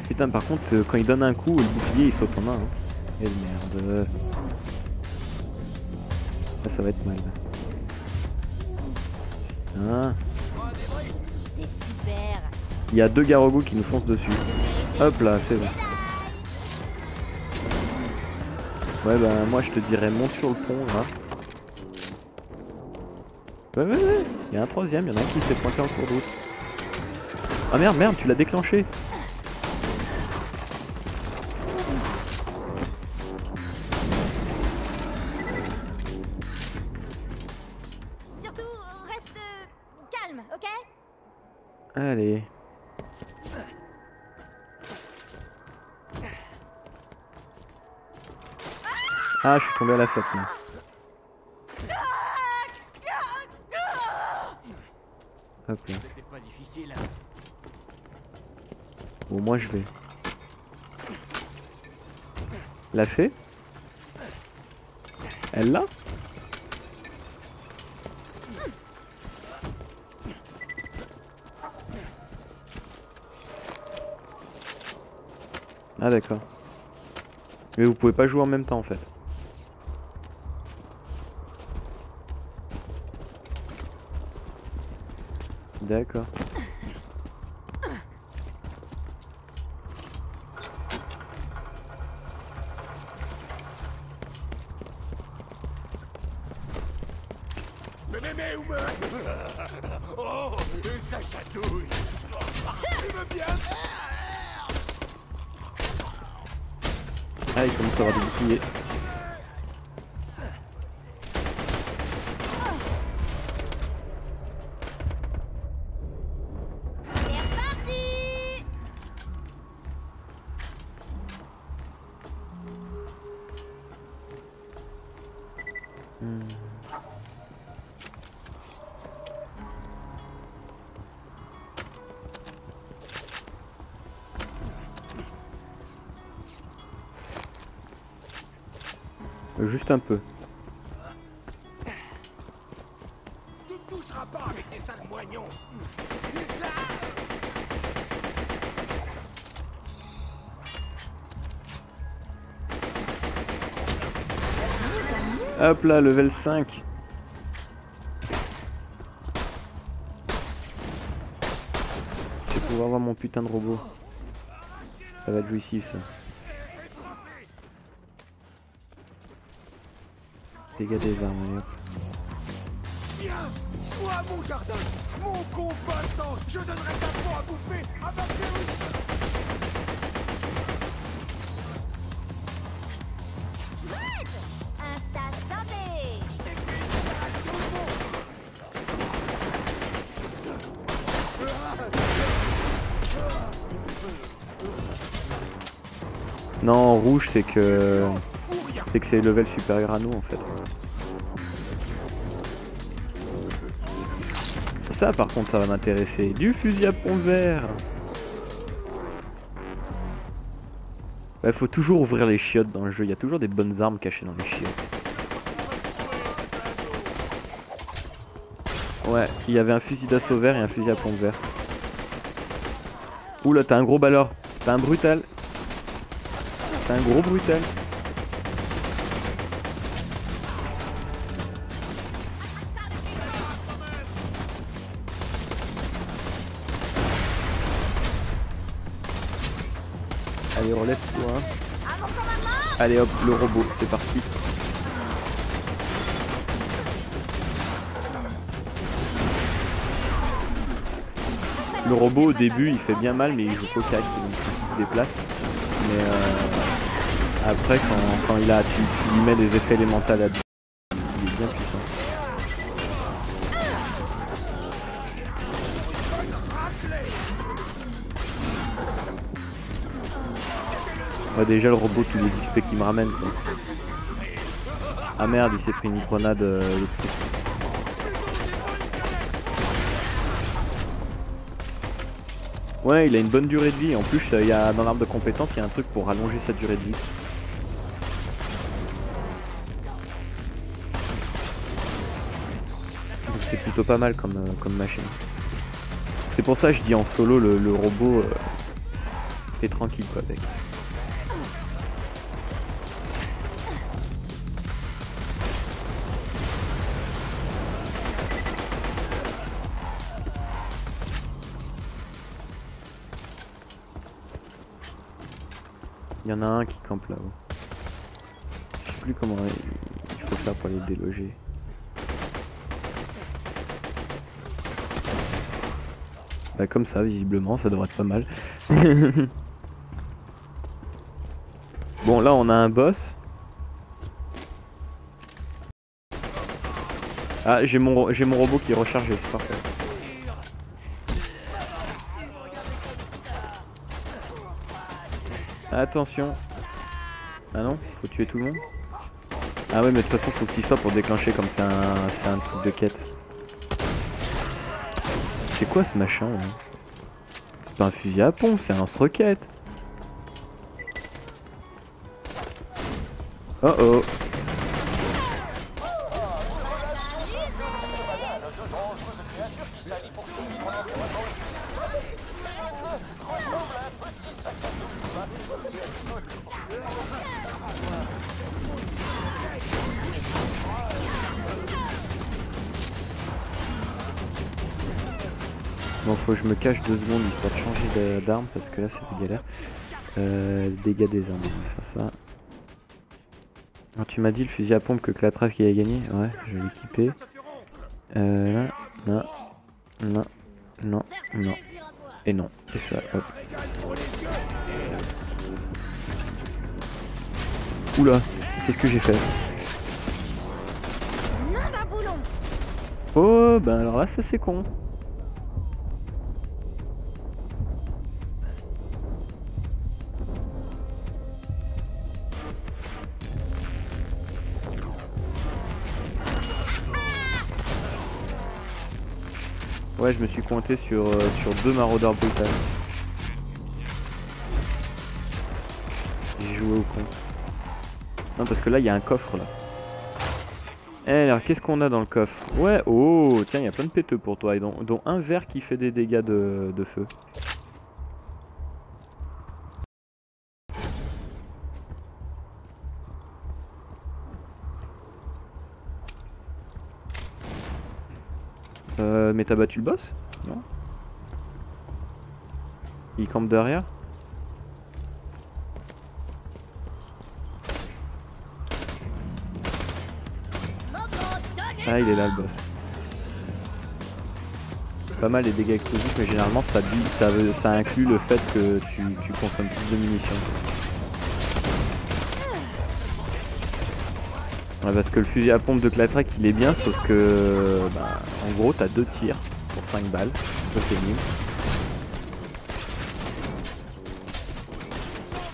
Putain par contre quand il donne un coup le bouclier il saute en main hein. Et merde. Ça va être mal. Ah. Il y a 2 garogos qui nous foncent dessus. Hop là c'est bon. Ouais bah moi je te dirais monte sur le pont là. Ouais. Il y a un troisième, il y en a un qui s'est pointé en cours de route. Ah merde tu l'as déclenché. Allez. Ah, je suis tombé à la flotte là. Hop là. Bon, moi je vais. La fée? Elle l'a? Ah d'accord. Mais vous pouvez pas jouer en même temps en fait. D'accord. Mais où oh, ça chatouille. Tu veux bien? Ah il commence à avoir des boucliers. Juste un peu. Tu ne toucheras pas avec tes sales moignons. Hop là, level 5. Je vais pouvoir voir mon putain de robot. Ça va être jouissif ça. Dégâts des armes, allez hop. Viens, sois mon jardin, mon combattant. Je donnerai ta peau à bouffer à Bactérus. Non, rouge c'est que c'est level supérieur à nous en fait. Ça par contre ça va m'intéresser. Du fusil à pompe vert. Il faut toujours ouvrir les chiottes dans le jeu, il y a toujours des bonnes armes cachées dans les chiottes. Ouais, il y avait un fusil d'assaut vert et un fusil à pompe vert. Oula, t'as un gros balleur, t'as un brutal. T'as un gros brutal. Allez, relève-toi. Allez hop, le robot, c'est parti. Le robot au début il fait bien mal mais il joue cocac, donc il se déplace. Mais après quand il a, tu lui mets des effets élémentaux à dessus, il est bien puissant. Ouais, déjà le robot tous les XP qu'il me ramène quoi. Ah merde, il s'est pris une grenade électrique. Ouais, il a une bonne durée de vie. En plus, il y a, dans l'arbre de compétences, il y a un truc pour rallonger sa durée de vie. C'est plutôt pas mal comme machine. C'est pour ça que je dis en solo, le robot est tranquille quoi avec. Il y en a un qui campe là-haut. Je sais plus comment il faut faire pour les déloger. Bah comme ça, visiblement, ça devrait être pas mal. Bon, là on a un boss. Ah, j'ai mon robot qui est rechargé, c'est parfait. Attention. Ah non, faut tuer tout le monde. Ah ouais mais de toute façon faut qu'il soit pour déclencher comme c'est un truc de quête. C'est quoi ce machin là? C'est pas un fusil à pompe, c'est un lance-roquette. Oh oh. Bon, faut que je me cache 2 secondes histoire de changer d'arme parce que là c'est galère. Dégâts des armes, on va faire ça. Alors, tu m'as dit le fusil à pompe que Clatrave qui a gagné. Ouais, je vais l'équiper. Là, là, là, non, non. Et non, c'est ça, hop. Oula, qu'est-ce que j'ai fait? Oh, ben alors là, ça c'est con. Ouais, je me suis cointé sur 2 maraudeurs brutales. J'ai joué au con. Non, parce que là, il y a un coffre, là. Eh, alors, qu'est-ce qu'on a dans le coffre? Ouais, oh, tiens, il y a plein de péteux pour toi, et dont un vert qui fait des dégâts de feu. Mais t'as battu le boss? Non? Il campe derrière? Ah, il est là le boss. Pas mal les dégâts explosifs, mais généralement ça inclut le fait que tu consommes plus de munitions. Ouais, parce que le fusil à pompe de Clatrack il est bien, sauf que bah, en gros t'as 2 tirs pour 5 balles, ça c'est nul.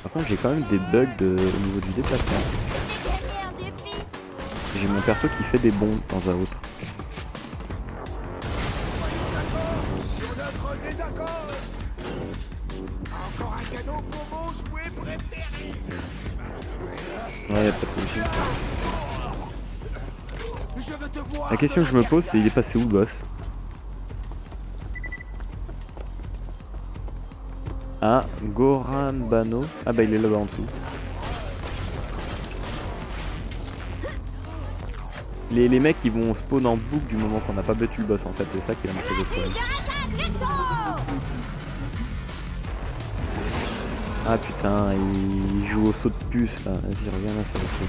Par contre j'ai quand même des bugs au niveau du déplacement. J'ai mon perso qui fait des bonds de temps à autre. Ouais, y'a pas de soucis. La question que je me pose, c'est il est passé où le boss? Ah, Goran Bano. Ah bah il est là-bas en dessous. Les mecs ils vont spawn en boucle du moment qu'on n'a pas battu le boss en fait, c'est ça qui va me faire des problèmes. Ah putain, il joue au saut de puce là, vas-y reviens là ça va se.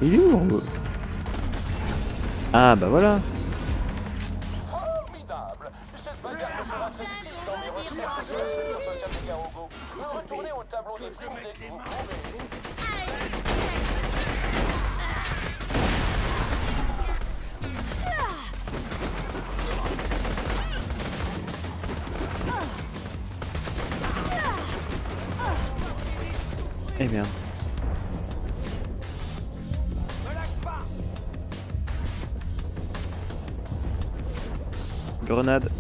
Il est où? Ah bah voilà. Formidable. Cette bagarre me sera très utile dans mes recherches sur la structure sociale des Garogos. Retournez au tableau des primes dès que vous pourrez. Eh bien. Grenade.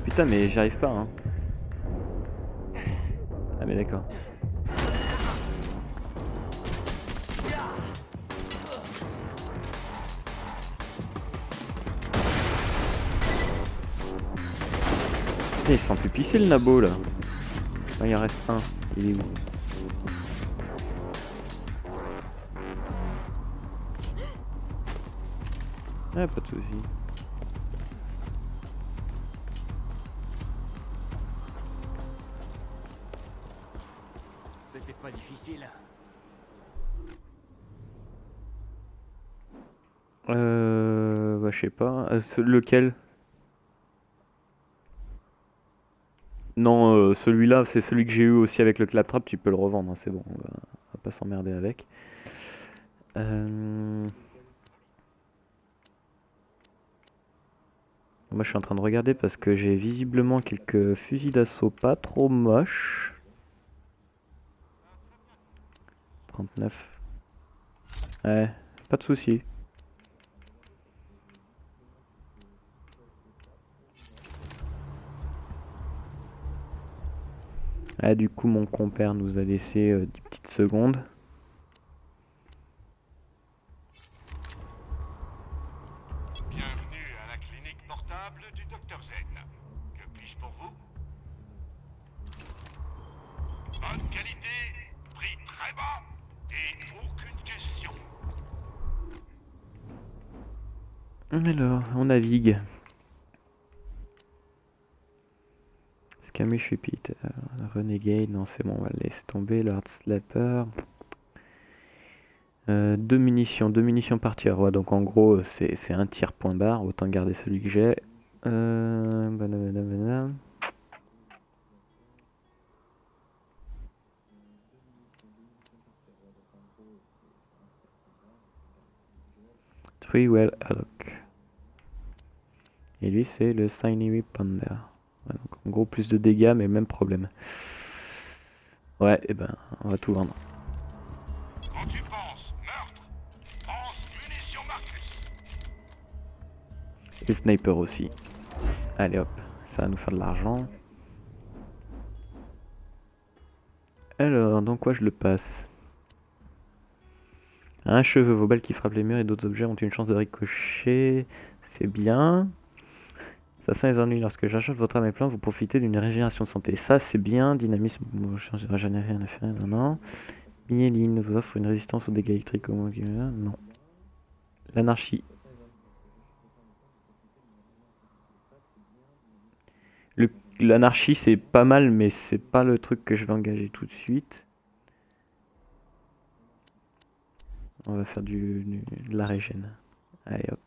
Putain mais j'arrive pas hein. Ah mais d'accord. Il sent plus pisser le nabo là. Ah, il en reste un. Il est où? Ah pas de soucis. C'était pas difficile. Bah je sais pas. Lequel? Non, celui-là, c'est celui que j'ai eu aussi avec le claptrap, tu peux le revendre, hein, c'est bon, on va pas s'emmerder avec. Moi je suis en train de regarder parce que j'ai visiblement quelques fusils d'assaut pas trop moches. 39. Ouais, pas de soucis. Ah, du coup mon compère nous a laissé 10 petites secondes. Bienvenue à la clinique portable du Dr Zen. Que puis-je pour vous? Bonne qualité, prix très bas et aucune question. Alors, on navigue. Skamish Repeat, Renegade, non c'est bon, on va le laisser tomber, le Heartslapper. 2 munitions par tir, ouais, donc en gros c'est un tir point barre, autant garder celui que j'ai. Sprewell Alloc. Et lui c'est le Sinewy Ponder. Ouais, donc en gros plus de dégâts mais même problème. Ouais, et ben on va tout vendre. Quand tu penses meurtre, pense munitions Marcus. Et sniper aussi. Allez hop, ça va nous faire de l'argent. Alors, dans quoi je le passe? Un cheveu, vos balles qui frappent les murs et d'autres objets ont une chance de ricocher. C'est bien. Ça sent les ennuis. Lorsque j'achète votre âme et plan, vous profitez d'une régénération de santé. Ça, c'est bien. Dynamisme, vous changez de régénérer un effet. Non. Myéline vous offre une résistance aux dégâts électriques. Non. L'anarchie. L'anarchie c'est pas mal mais c'est pas le truc que je vais engager tout de suite. On va faire de la régène. Allez hop.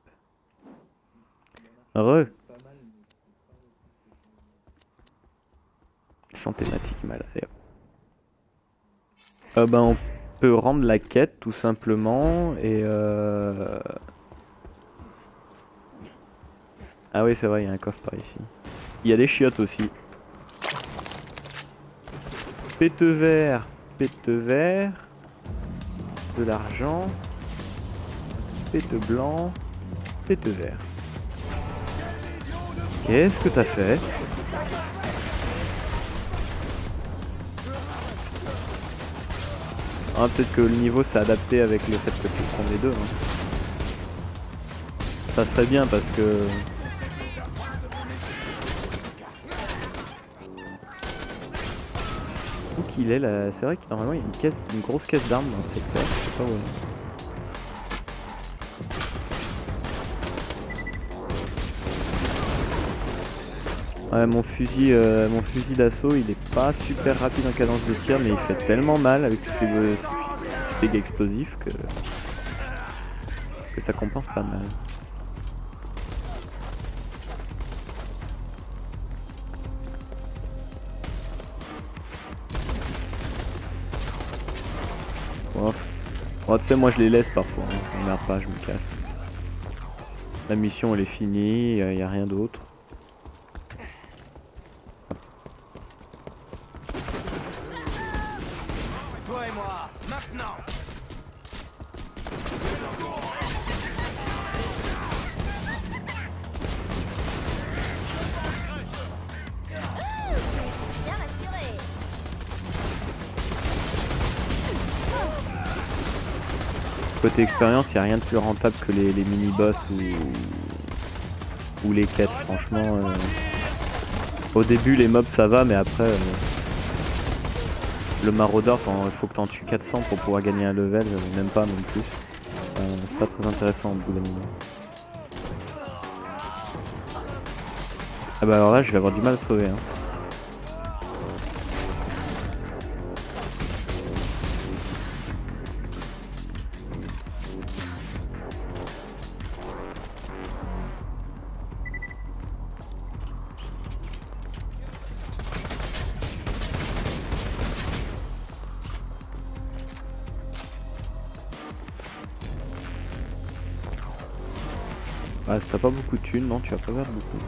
Santé thématique mal. Allez hop. Ben on peut rendre la quête tout simplement et ah oui c'est vrai il y a un coffre par ici. Il y a des chiottes aussi. Pète vert, de l'argent, pète blanc, pète vert. Qu'est-ce que t'as fait? Ah, peut-être que le niveau s'est adapté avec le fait que tu prends les deux. Hein. Ça serait bien parce que... Où qu'il est là, c'est vrai que normalement il y a une grosse caisse d'armes dans ce secteur, je sais pas où elle est. Ouais, mon fusil d'assaut il est pas super rapide en cadence de tir mais il fait tellement mal avec ses dégâts explosifs que ça compense pas mal. Bon, tu sais, moi je les laisse parfois, hein. Je m'emmerde pas, je me casse. La mission elle est finie, y a rien d'autre. Toi et moi, maintenant. Bien rassuré. Côté expérience, il n'y a rien de plus rentable que les mini-boss ou les quêtes. Franchement, au début les mobs ça va, mais après le maraudeur, il faut que tu en tues 400 pour pouvoir gagner un level, même pas non plus. C'est pas très intéressant au bout d'un moment. Ah bah alors là je vais avoir du mal à sauver. Hein. Ah, si t'as pas beaucoup de thunes, non, tu vas pas perdre beaucoup.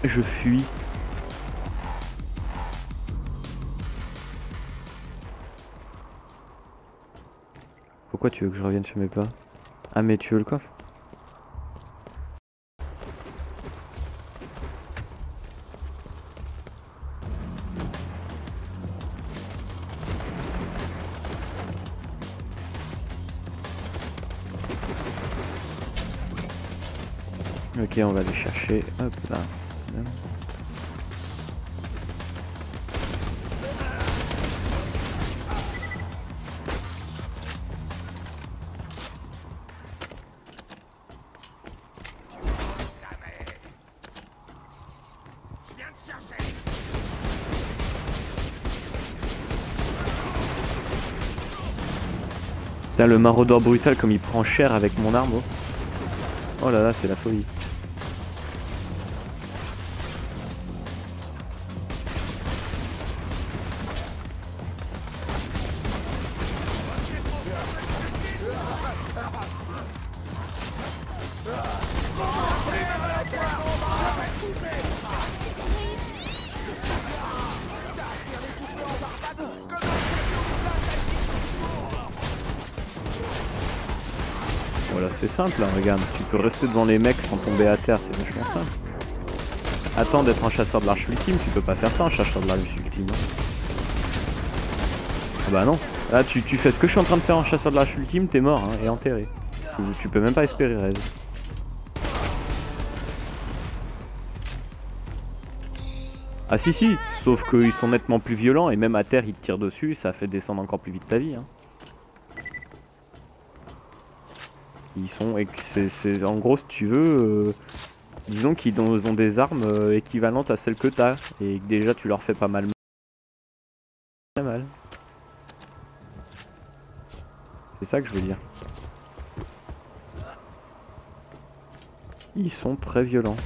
Je fuis. Pourquoi tu veux que je revienne sur mes pas? Ah mais tu veux le coffre? Ok, on va aller chercher. Hop là. Putain, le maraudeur brutal comme il prend cher avec mon arme. Oh, oh là là, c'est la folie. c'est simple là, regarde. Tu peux rester devant les mecs sans tomber à terre, c'est vachement simple. Attends d'être un chasseur de l'arche ultime, tu peux pas faire ça un chasseur de l'arche ultime. Ah bah non. Là tu fais ce que je suis en train de faire en chasseur de l'arche ultime, t'es mort hein, et enterré. Tu peux même pas espérer raise. Ah si si, sauf qu'ils sont nettement plus violents et même à terre ils te tirent dessus, ça fait descendre encore plus vite ta vie hein. Ils sont, en gros si tu veux, disons qu'ils ont des armes équivalentes à celles que t'as et que déjà tu leur fais pas mal. Très mal. C'est ça que je veux dire. Ils sont très violents.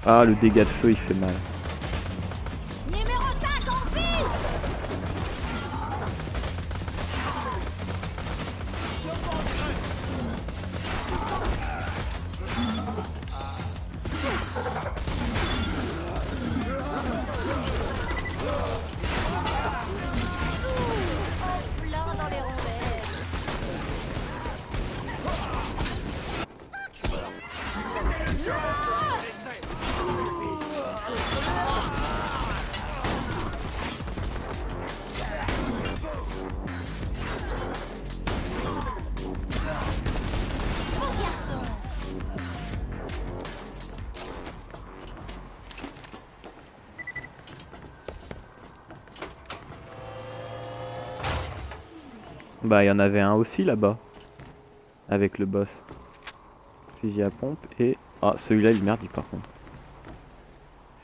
Ah le dégât de feu il fait mal. Bah il y en avait un aussi là-bas. Avec le boss. Fusil à pompe et... Ah celui-là il merdit par contre.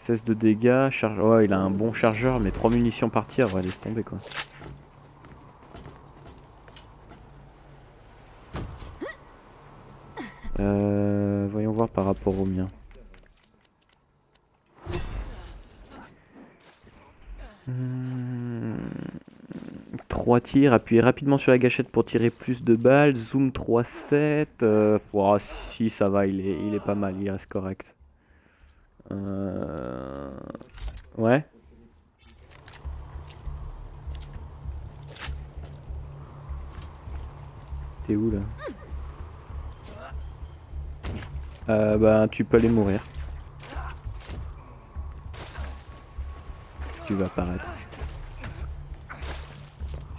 16 de dégâts, charge... Ouais il a un bon chargeur mais 3 munitions par tir, ouais laisse tomber quoi. Voyons voir par rapport au mien. 3 tirs, appuyez rapidement sur la gâchette pour tirer plus de balles, zoom 3-7, oh, si ça va, il est pas mal, il reste correct. Ouais. T'es où là? Bah tu peux aller mourir. Tu vas apparaître.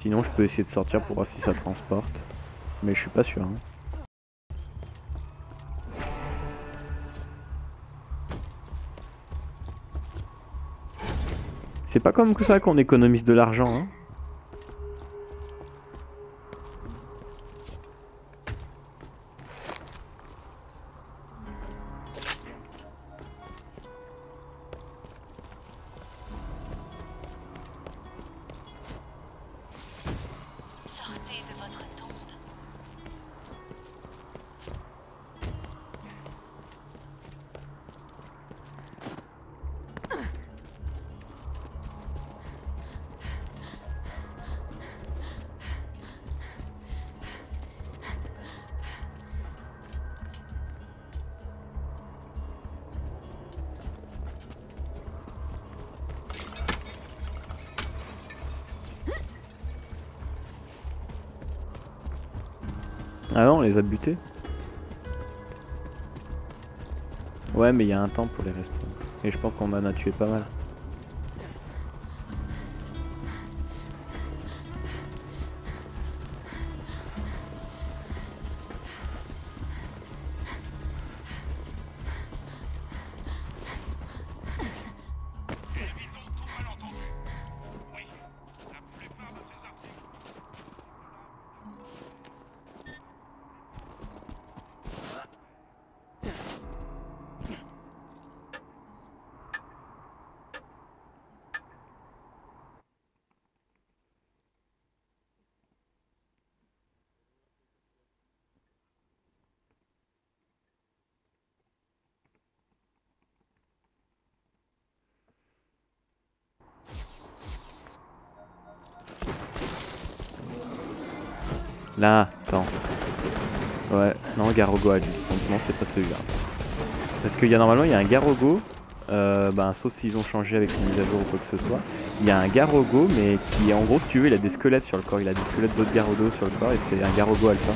Sinon je peux essayer de sortir pour voir si ça transporte. Mais je suis pas sûr. Hein. C'est pas comme ça qu'on économise de l'argent. Hein. Ah non, on les a butés. Ouais, mais il y a un temps pour les respawns. Et je pense qu'on en a tué pas mal. Là, attends. Ouais, non, Garogo a dit. Donc non, c'est pas celui-là. Parce qu'il y a normalement, il y a un Garogo sauf s'ils ont changé avec une mise à jour ou quoi que ce soit. Il y a un Garogo, mais qui en gros, si tu veux, il a des squelettes sur le corps. Il a des squelettes d'autres Garogo sur le corps et c'est un Garogo alpha.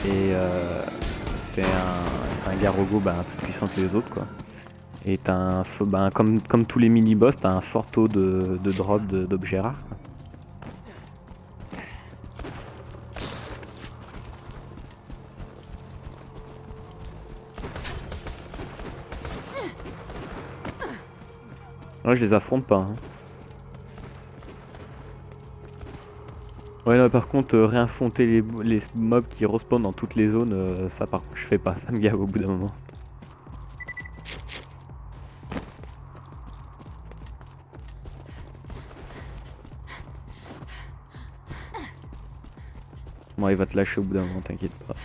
Et c'est un Garogo plus puissant que les autres, quoi. Et t'as comme tous les mini-boss, t'as un fort taux de drop d'objets rares. Ouais, je les affronte pas. Hein. Ouais, non, par contre, réinfronter les mobs qui respawnent dans toutes les zones, ça par contre je fais pas, ça me gave au bout d'un moment. Bon, il va te lâcher au bout d'un moment, t'inquiète pas.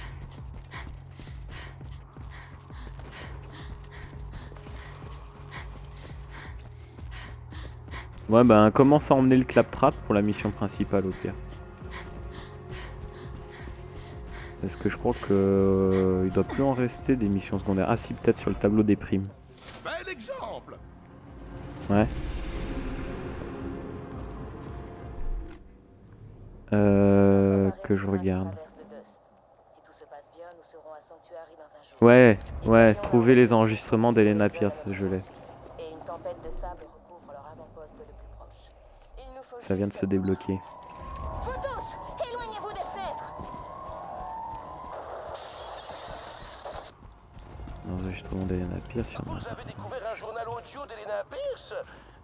Ouais, commence à emmener le claptrap pour la mission principale au pire. Parce que je crois que il doit plus en rester des missions secondaires. Ah si, peut-être sur le tableau des primes. Bel exemple. Ouais. Que je regarde. Ouais, trouver les enregistrements d'Elena Pierce, je l'ai. Ça vient de se débloquer. Vous tous, éloignez-vous des fenêtres. Enregistrement d'Elena Pierce. Vous avez découvert un journal audio d'Elena Pierce?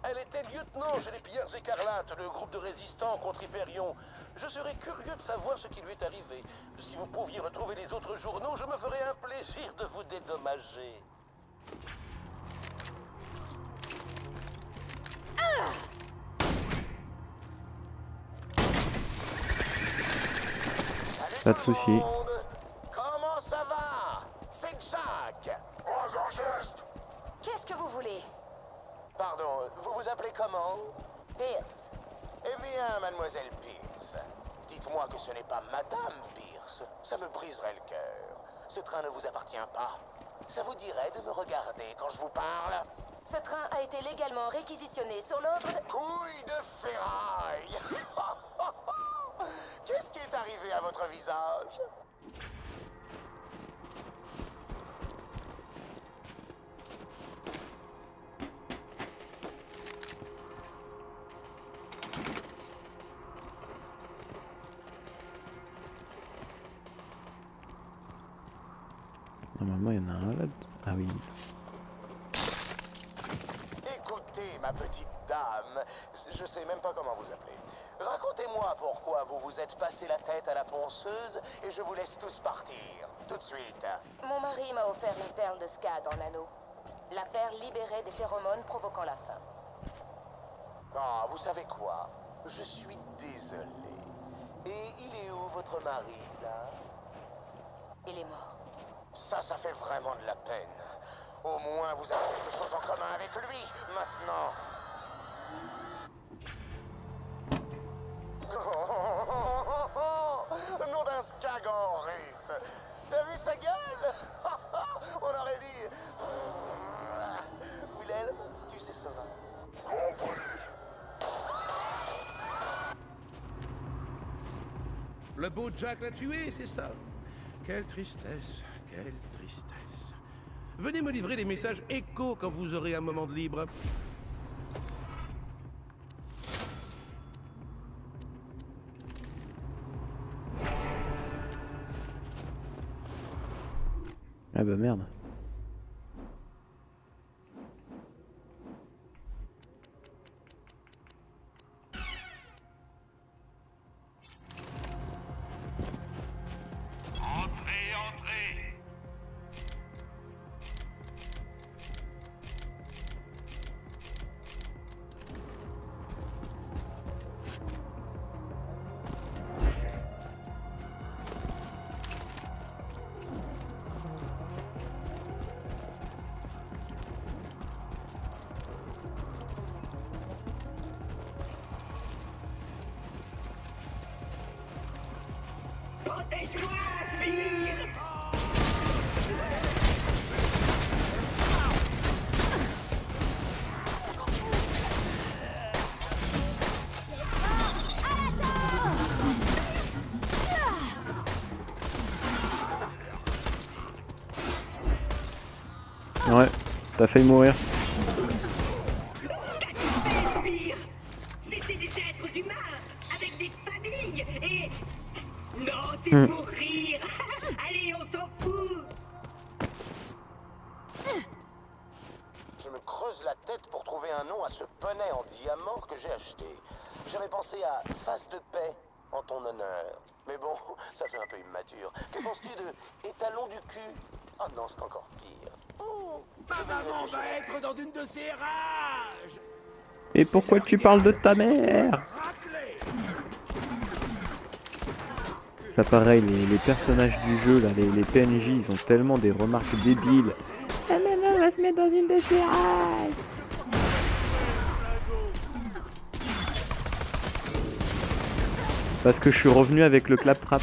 Elle était lieutenant chez les Pillards Écarlates, le groupe de résistants contre Hyperion. Je serais curieux de savoir ce qui lui est arrivé. Si vous pouviez retrouver les autres journaux, je me ferais un plaisir de vous dédommager. Pas de soucis. Comment ça va? C'est Jack. Qu'est-ce que vous voulez? Pardon, vous vous appelez comment? Pierce. Eh bien, mademoiselle Pierce, dites-moi que ce n'est pas Madame Pierce. Ça me briserait le cœur. Ce train ne vous appartient pas. Ça vous dirait de me regarder quand je vous parle? Ce train a été légalement réquisitionné sur l'ordre de... Couille de ferraille. Qu'est-ce qui est arrivé à votre visage? Normalement, il y en a un là. Ah oui. Écoutez, ma petite dame, je sais même pas comment vous appeler. Racontez-moi pourquoi vous vous êtes passé la tête à la ponceuse et je vous laisse tous partir. Tout de suite. Mon mari m'a offert une perle de Skag en anneau. La perle libérait des phéromones provoquant la faim. Ah, vous savez quoi? Je suis désolé. Et il est où votre mari, là? Il est mort. Ça fait vraiment de la peine. Au moins, vous avez quelque chose en commun avec lui, maintenant. Nom d'un Skag en rite. T'as vu sa gueule? On aurait dit... Wilhelm, tu sais ça va. Le beau Jack l'a tué, c'est ça? Quelle tristesse, quelle tristesse. Venez me livrer des messages échos quand vous aurez un moment de libre. Ah bah merde. Entrez, entrez. Protège-moi, Sbire! T'as failli mourir. C'était des êtres humains, avec des familles, et... Non, c'est pour rire. Allez, on s'en fout. Je me creuse la tête pour trouver un nom à ce poney en diamant que j'ai acheté. J'avais pensé à Face de paix en ton honneur. Mais bon, ça fait un peu immature. Que penses-tu de Étalon du cul? Oh non, c'est encore pire. Ma maman va être dans une de ses rages. Et pourquoi tu parles de ta mère? Ça pareil, les personnages du jeu, là, les PNJ, ils ont tellement des remarques débiles. Ta maman va se mettre dans une de ses rages. Parce que je suis revenu avec le claptrap.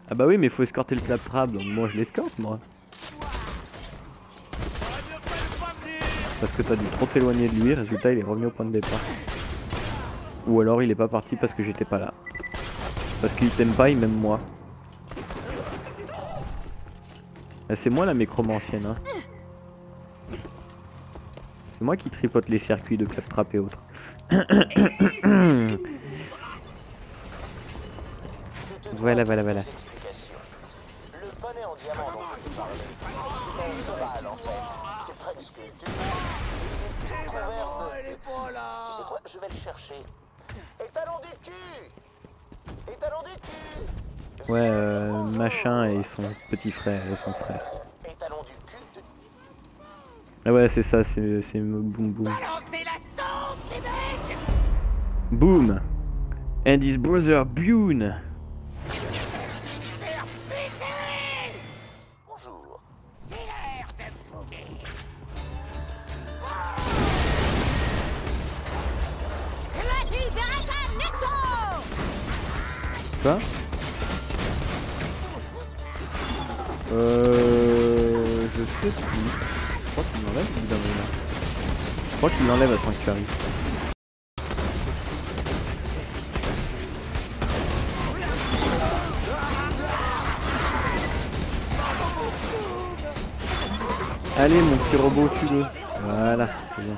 Ah bah oui, mais faut escorter le claptrap, donc moi je l'escorte, moi. Parce que t'as dû trop t'éloigner de lui, résultat il est revenu au point de départ. Ou alors il est pas parti parce que j'étais pas là. Parce qu'il t'aime pas, il m'aime moi. Ah, c'est moi la mécromancienne, hein. C'est moi qui tripote les circuits de claptrap et autres. Voilà. Le poney en diamant dont je te parlais, c'est un cheval en fait. C'est presque dur. Et il est tout couvert de... Tu sais quoi, je vais le chercher. Étalon du cul. Étalon du cul. Ouais, machin et son petit frère et son frère. Étalon du cul. Ah ouais, c'est ça, c'est boum boum. Balancez la sauce, les mecs. Boom. And his brother Bune. Bonjour. C'est l'heure de mourir. Quoi? Je sais plus. Je crois qu'il m'enlève au bout d'un moment. Je crois qu'il m'enlève à temps que tu arrives. Allez mon petit robot, tue-le. Voilà, c'est bien.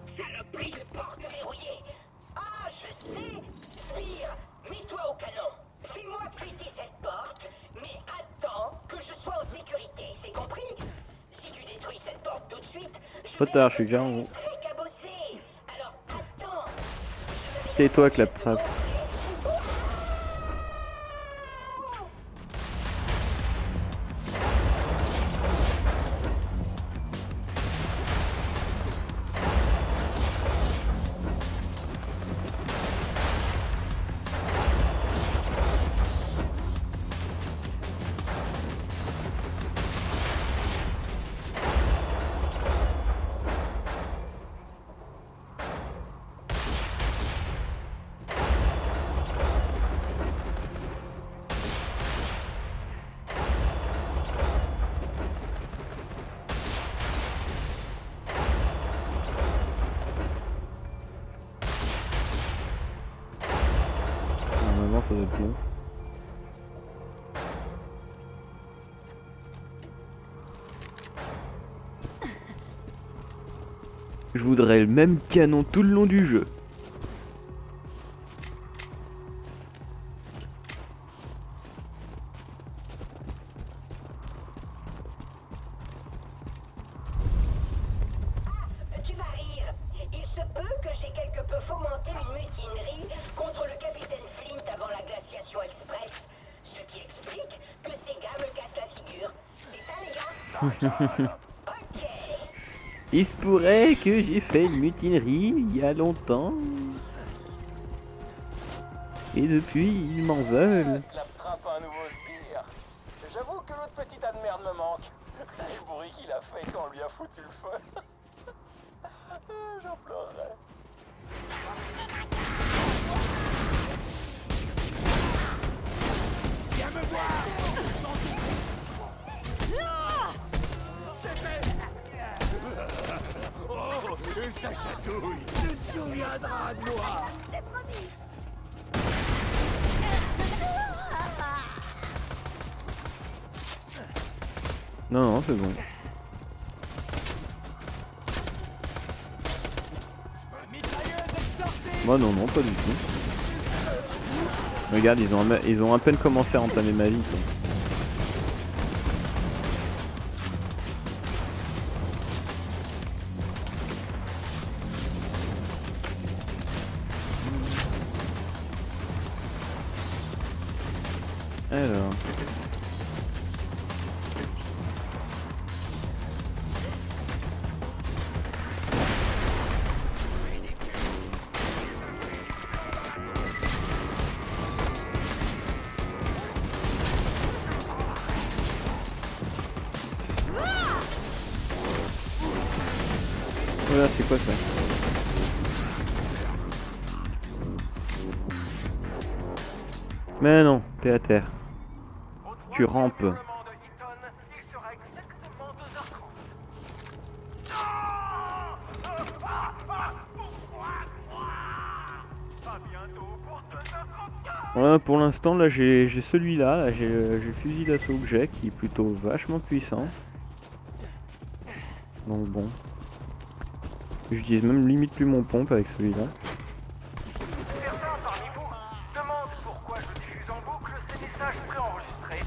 Saloperie de porte verrouillée. Ah, je sais. Spire, mets-toi au canon. Fais-moi péter cette porte, mais attends que je sois en sécurité, c'est compris? Si tu détruis cette porte tout de suite, je Trop tard, je suis déjà en haut. très cabossé. Alors attends. Tais-toi, claptrap. Normalement ça doit être bon. Je voudrais le même canon tout le long du jeu. Tu vas rire. Il se peut que j'ai quelque peu fomenté une mutinerie contre le capitaine Flint avant la glaciation express. Ce qui explique que ces gars me cassent la figure. C'est ça, les gars? Ok. Il se pourrait que j'ai fait une mutinerie il y a longtemps. Et depuis, ils m'en veulent. Claptrap a un nouveau sbire. J'avoue que l'autre petite âne merde me manque. Le bruit qu'il a fait quand on lui a foutu le feu. J'en pleurerais. Viens me voir. Oh, ça chatouille. Tu te souviendras de moi. C'est promis. Non, non, c'est bon. Moi non, non, pas du tout. Regarde, ils ont à peine commencé à entamer ma vie, quoi. Alors... Voilà, c'est quoi ça? Mais non, t'es à terre. Tu rampes. Ouais, pour l'instant, là, j'ai celui-là, là, j'ai le fusil d'assaut que j'ai, qui est plutôt vachement puissant. Donc bon. J'utilise même limite plus mon pompe avec celui-là. Certains parmi vous demandent pourquoi je diffuse en boucle ces messages préenregistrés.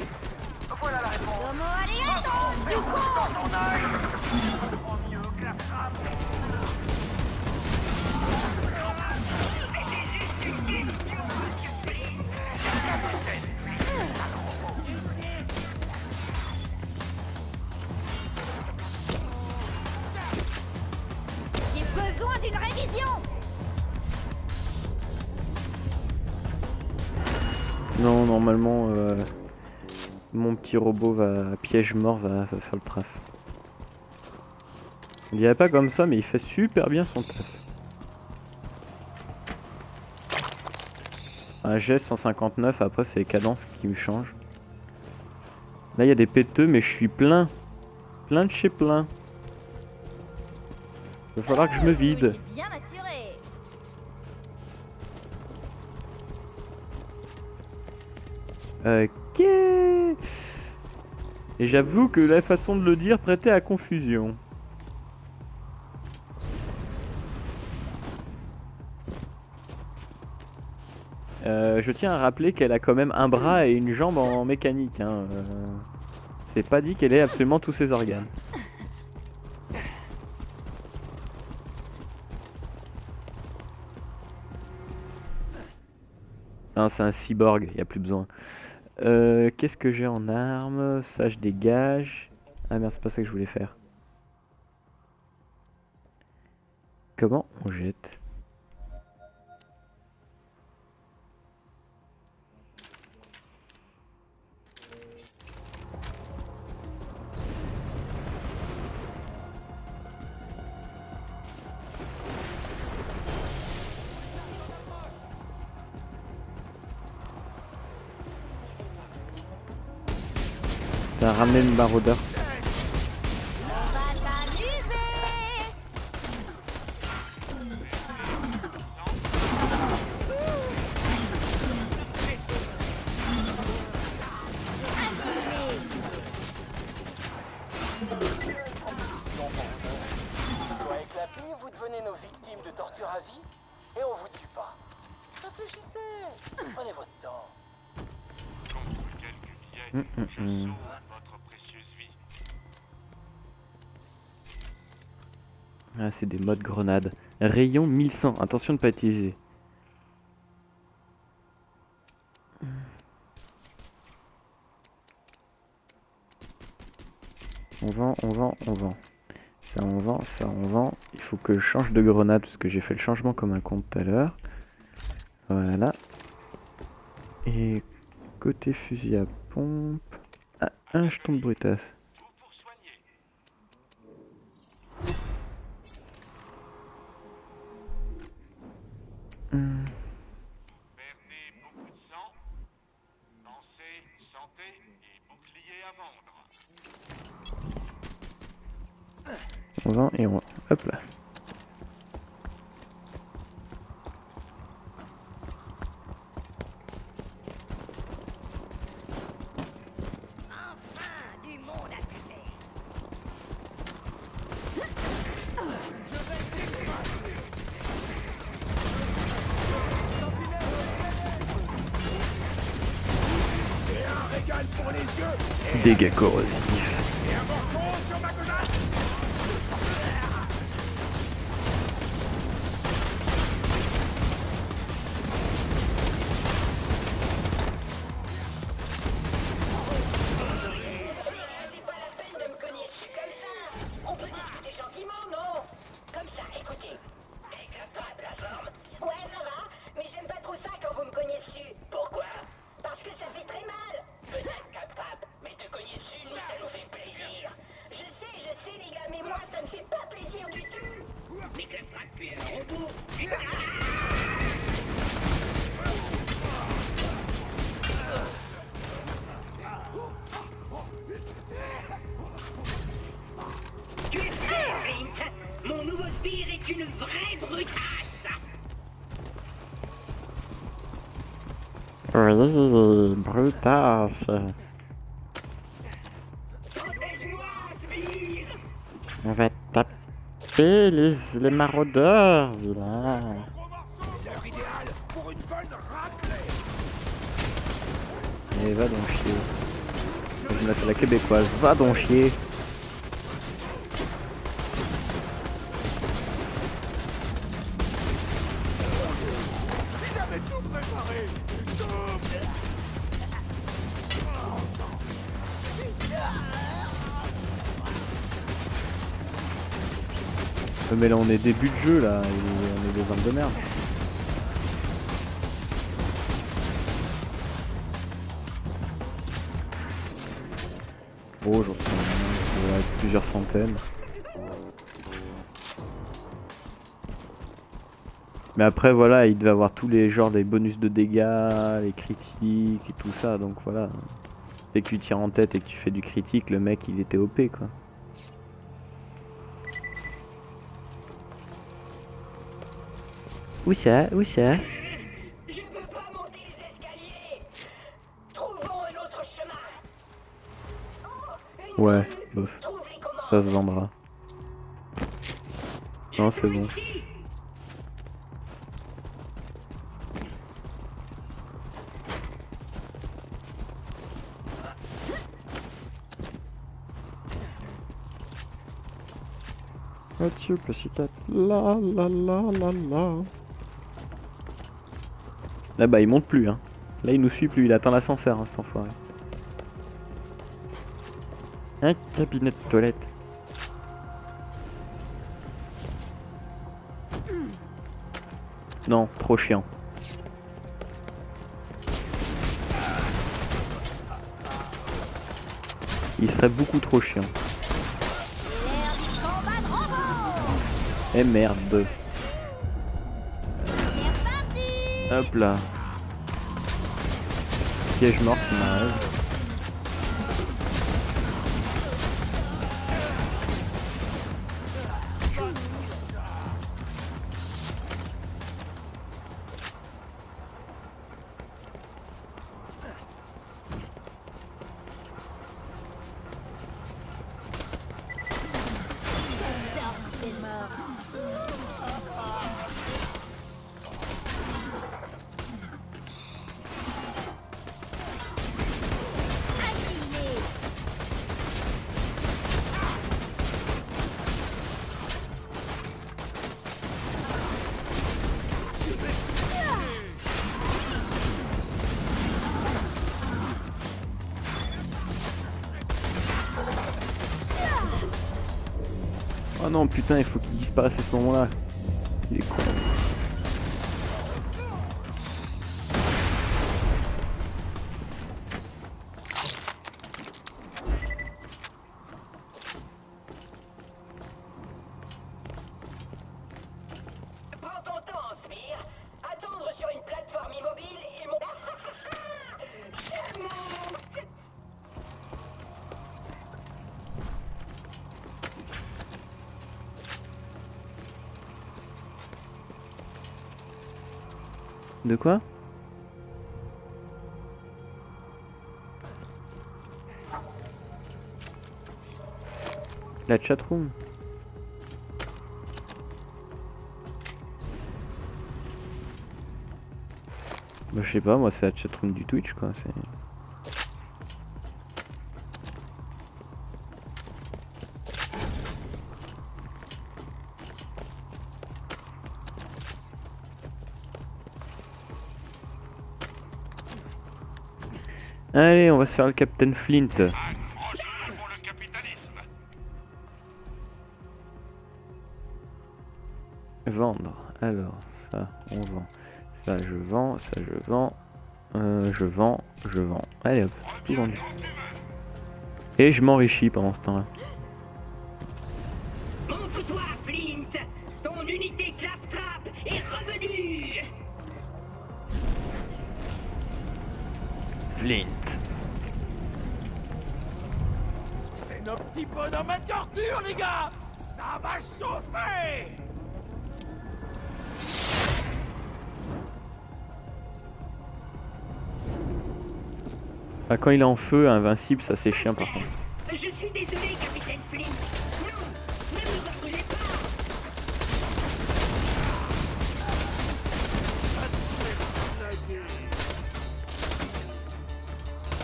Voilà la réponse. Comment aller attends, du coup. Dans ton œil. En mieux que la frappe. J'ai besoin d'une révision. Non, normalement, mon petit robot piège mort va faire le traf. On dirait pas comme ça, mais il fait super bien son taf. Un jet 159, après c'est les cadences qui me changent. Là il y a des péteux, mais je suis plein. Plein de chez plein. Il va falloir que je me vide. J'ai bien assuré. Ok. Et j'avoue que la façon de le dire prêtait à confusion. Je tiens à rappeler qu'elle a quand même un bras et une jambe en mécanique. Hein. C'est pas dit qu'elle ait absolument tous ses organes. Non, c'est un cyborg, y a plus besoin. Qu'est-ce que j'ai en arme? Ça, je dégage. Ah merde, c'est pas ça que je voulais faire. Comment on jette? Ça a ramené le maraudeur. On va s'amuser. Proposition pour vous deux. Toi et Clappy, vous devenez nos victimes de torture à vie et on vous tue pas. Réfléchissez. Prenez votre temps. Contre quelques billets, je sauve votre précieuse vie. Ah, c'est des modes grenades. Rayon 1100. Attention de ne pas utiliser. On vend, on vend, on vend. Ça on vend, ça on vend. Il faut que je change de grenade parce que j'ai fait le changement comme un con tout à l'heure. Voilà. Et côté fusil à pompe. Ah, un jeton de brutasse. Tout pour soigner. et bouclier à vendre. On vend et on... Hop là. Dégâts corrosifs. C'est pas la peine de me cogner dessus comme ça. On peut discuter gentiment, non? Comme ça, écoutez. Incapable la forme. Ouais, ça va, mais j'aime pas trop ça quand vous me cognez dessus. Pourquoi? Parce que ça fait très mal. Peut-être capable, mais te cogner dessus, nous, ça nous fait plaisir. Je sais, les gars, mais moi, ça me fait pas plaisir du tout. Mais Claptrap, tu es un robot. Tu es prêt, Flint? Mon nouveau sbire est une vraie brutasse. Oui, brutasse. Protège-moi, sbire. On va taper les maraudeurs, vilain. L'heure idéale pour une bonne raclée. Et va donc chier. Je me la fais la québécoise, va donc chier. J'avais tout préparé. Mais là on est début de jeu là, on est des hommes de merde. Oh j'en sais rien, ouais, plusieurs centaines. Mais après voilà, il devait avoir tous les genres des bonus de dégâts, les critiques et tout ça, donc voilà. Dès que tu tires en tête et que tu fais du critique, le mec il était OP quoi. Où ça? Où ça? Je peux pas monter les escaliers. Trouvons un autre chemin. Oh, Ouais, bof. trouve les commandes. Ça se vendra. Non, c'est bon. Ici. Adieu, Pussycat. La la la la la. Là bah il monte plus hein. Là il nous suit plus, il attend l'ascenseur hein, cet enfoiré. Un cabinet de toilette. Non, trop chiant. Il serait beaucoup trop chiant. Eh merde. Hop là. Piège mort qui m'arrive. Oh non putain, il faut qu'il disparaisse à ce moment-là. Il est con. Prends ton temps, Sbire. Attendre sur une plateforme immobile et mon... Je monte. De quoi? La chatroom. Bah je sais pas, moi c'est la chatroom du Twitch quoi. Allez, on va se faire le Captain Flint. Vendre. Alors, ça, on vend. Ça, je vends. Ça, je vends. Je vends. Je vends. Allez hop, tout vendu. Et je m'enrichis pendant ce temps-là. Montre-toi, Flint. Ton unité clap-trap est revenue. Flint. C'est nos petits bonhommes à torture, les gars. Ça va chauffer. Ah, quand il est en feu, invincible, ça c'est chiant par contre. Je suis désolé, capitaine Flint. Non, ne me brûlez pas.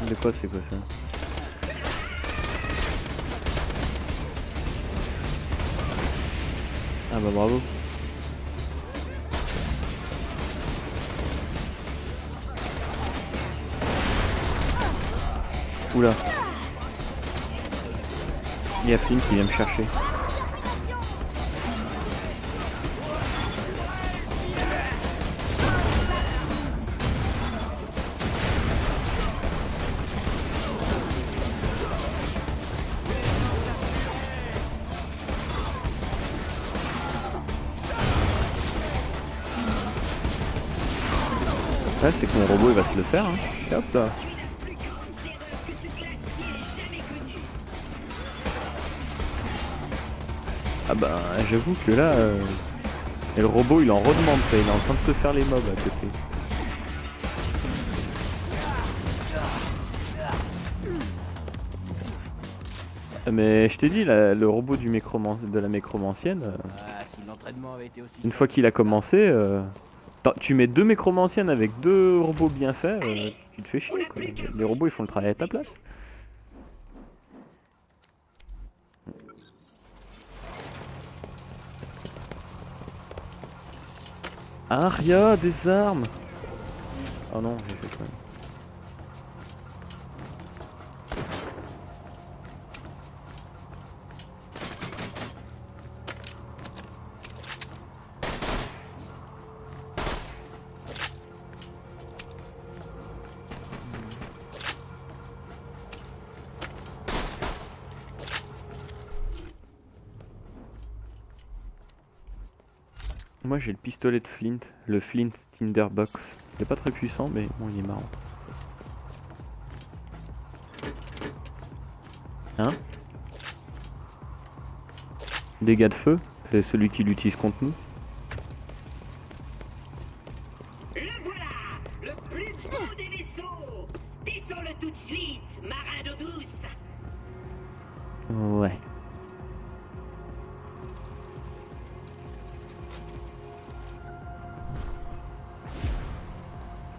De quoi c'est quoi ça? Ah bah bravo. Oula. Il y a Flint qui vient me chercher. Ouais, c'est que mon robot il va se le faire, hein. Et hop là. Ah bah j'avoue que là, et le robot il en redemande, il est en train de se faire les mobs à côté. Mais je t'ai dit, là, le robot du de la mécromancienne, une fois qu'il a commencé, tu mets 2 mécromanciennes avec 2 robots bien faits, tu te fais chier quoi. Les robots ils font le travail à ta place. Aria, des armes. Oh non, j'ai fait quoi? Moi j'ai le pistolet de Flint, le Flint Tinderbox. Il est pas très puissant mais bon il est marrant. Hein? Dégâts de feu, c'est celui qui l'utilise contre nous. Le voilà, le plus beau des vaisseaux. Descends-le tout de suite, marin d'eau douce. Ouais.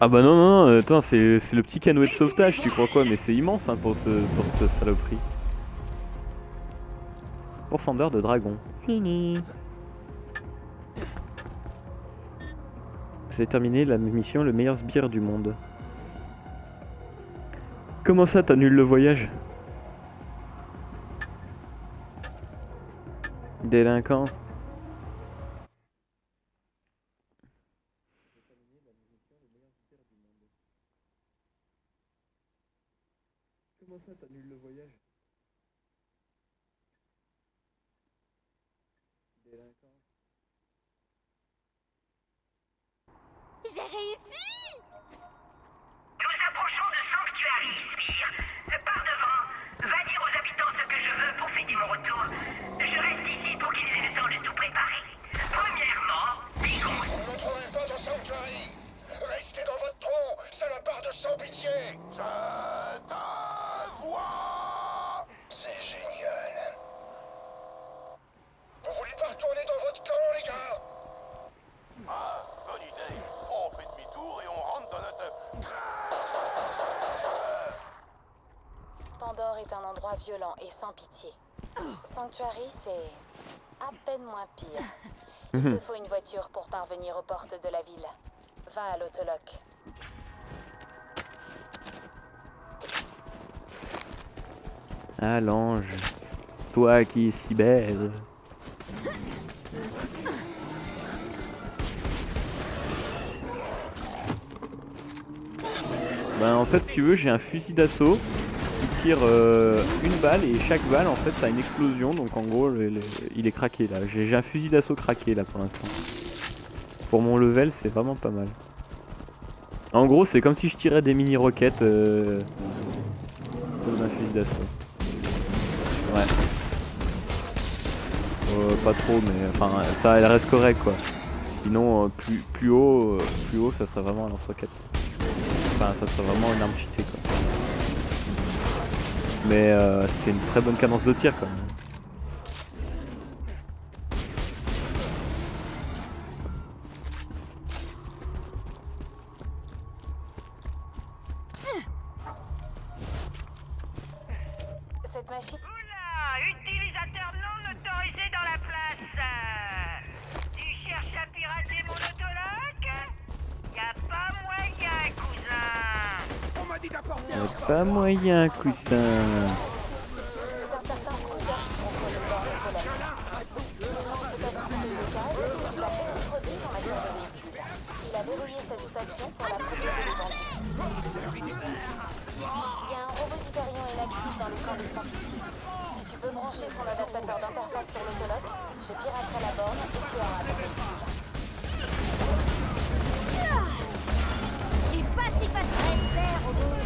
Ah bah non non non, attends, c'est le petit canoë de sauvetage, tu crois quoi? Mais c'est immense hein, pour ce saloperie. Pourfendeur de dragon. Fini. Vous avez terminé la mission le meilleur sbire du monde. Comment ça t'annules le voyage? Délinquant. Comment ça t'annules le voyage? Délinquant. J'ai réussi! Nous approchons de Sanctuary, Sbire. Par devant, va dire aux habitants ce que je veux pour fêter mon retour. Je reste ici pour qu'ils aient le temps de tout préparer. Premièrement, des comptes. Vous ne me trouvez pas dans Sanctuary. Je te vois. C'est génial. Vous voulez pas retourner dans votre camp, les gars? Ah, bonne idée. On fait demi-tour et on rentre dans notre... Pandore est un endroit violent et sans pitié. Sanctuary, c'est à peine moins pire. Il te faut une voiture pour parvenir aux portes de la ville. Va à l'autoloc. Ah l'ange, toi qui es si belle. Ben en fait si tu veux j'ai un fusil d'assaut qui tire une balle et chaque balle en fait ça a une explosion donc en gros il est craqué là. J'ai un fusil d'assaut craqué là pour l'instant. Pour mon level c'est vraiment pas mal. En gros c'est comme si je tirais des mini roquettes dans un fusil d'assaut. Ouais. Pas trop mais enfin ça elle reste correct quoi. Sinon plus haut ça serait vraiment un lance-roquette. Enfin ça serait vraiment une arme cheatée quoi. Mais c'est une très bonne cadence de tir quand même. Cette machine... Oula, utilisateur non autorisé dans la place. Tu cherches à pirater mon autoloc? Y'a pas moyen, cousin. On m'a dit d'apporter Y'a pas moyen cousin. C'est un certain scooter qui contrôle le bord d'autoloc. Il manque peut-être plus de gaz et c'est un petit prodige en matière de véhicule. Il a verrouillé cette station pour la protéger des bandits. Il y a un robot d'Hyperion inactif dans le camp des sans-pitié. Si tu peux brancher son adaptateur d'interface sur l'autoloc, je piraterai la borne et tu auras ton véhicule. Je suis pas si facile à faire, robot.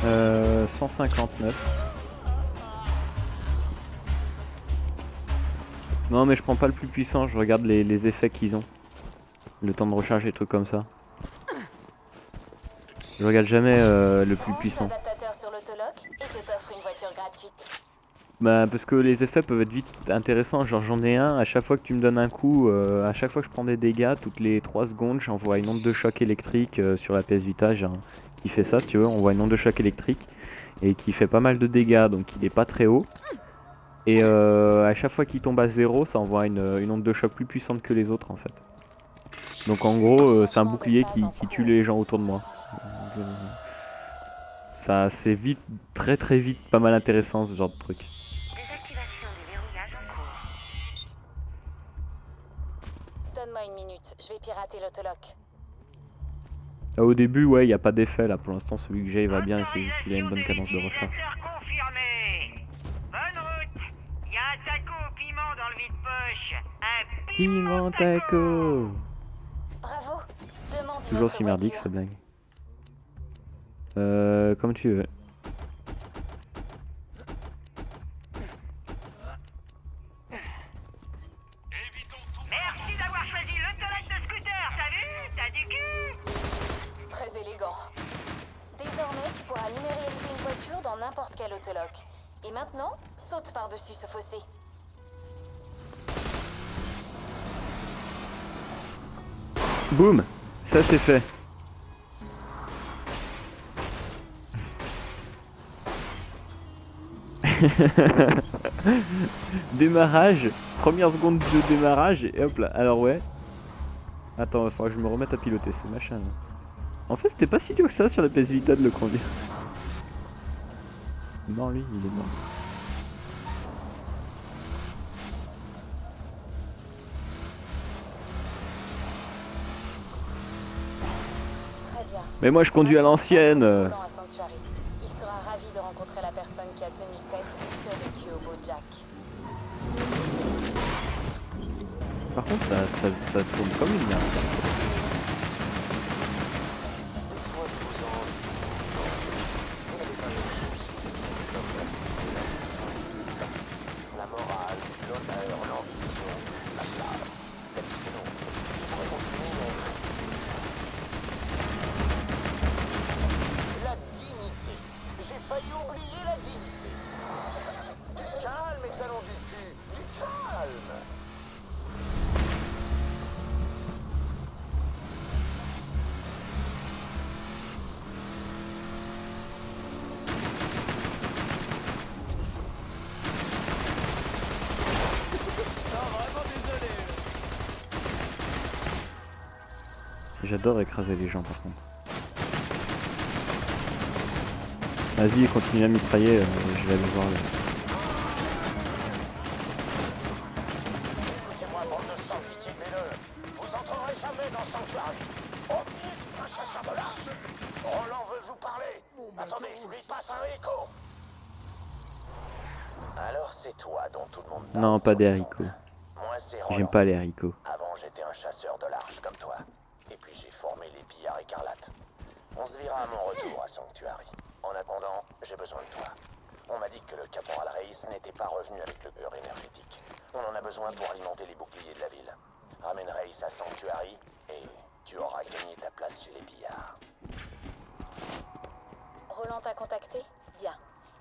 Euh, 159. Non mais je prends pas le plus puissant, je regarde les effets qu'ils ont. Le temps de recharge et trucs comme ça. Je regarde jamais le plus puissant. Adaptateur sur l'autoloc et je t'offre une voiture gratuite. Bah parce que les effets peuvent être vite intéressants, genre j'en ai un, à chaque fois que tu me donnes un coup, à chaque fois que je prends des dégâts, toutes les 3 secondes j'envoie une onde de choc électrique sur la PS Vita, qui fait ça si tu veux, on voit une onde de choc électrique et qui fait pas mal de dégâts donc il est pas très haut. Et à chaque fois qu'il tombe à 0 ça envoie une onde de choc plus puissante que les autres en fait. Donc en gros c'est un bouclier qui tue les gens autour de moi. Donc, ça c'est vite, très vite pas mal intéressant ce genre de truc. Désactivation du verrouillage en cours. Donne-moi une minute, je vais pirater l'autoloc. Là, au début ouais il n'y a pas d'effet là pour l'instant celui que j'ai il va bien et c'est juste qu'il a une bonne cadence de recharge. Confirmé. Bonne route. Il y a un taco au piment dans le vide-poche. Un Piment taco. Bravo. Demande une Toujours autre si merdique voiture. cette blague. Comme tu veux. Merci d'avoir choisi l'autoloc de scooter, t'as vu? T'as du cul? Très élégant. Désormais, tu pourras numérialiser une voiture dans n'importe quel autoloc. Et maintenant, saute par-dessus ce fossé. Boum. Ça c'est fait. Démarrage, première seconde de démarrage et hop là, alors ouais. Attends, il faudra que je me remette à piloter ces machins là. En fait c'était pas si dur que ça sur la PS Vita de le conduire. Non lui, il est mort. Très bien. Mais moi je conduis à l'ancienne. Il sera ravi de rencontrer la personne qui a tenu tête et survécu au beau Jack. Par contre ça tourne comme une merde. Des fois, je vous envie. Vous n'avez pas choisi. failli oublier la dignité. Du calme, étalon du cul, du calme. J'adore écraser les gens par contre. Vas-y, continue à mitrailler, je vais aller voir là. Écoutez-moi, bande de sang pitié mêleux. Vous entrerez jamais dans Sanctuary. Oh, un chasseur de l'arche. Roland veut vous parler. Attendez, je lui passe un écho. Alors c'est toi dont tout le monde parle. Non, pas des haricots. Moi c'est Roland. J'aime pas les haricots. Avant j'étais un chasseur de l'arche comme toi. Et puis j'ai formé les pillards écarlates. On se verra à mon retour à Sanctuary. En attendant, j'ai besoin de toi. On m'a dit que le caporal Reis n'était pas revenu avec le cœur énergétique. On en a besoin pour alimenter les boucliers de la ville. Ramène Reis à Sanctuary et tu auras gagné ta place chez les pillards. Roland t'a contacté? Bien.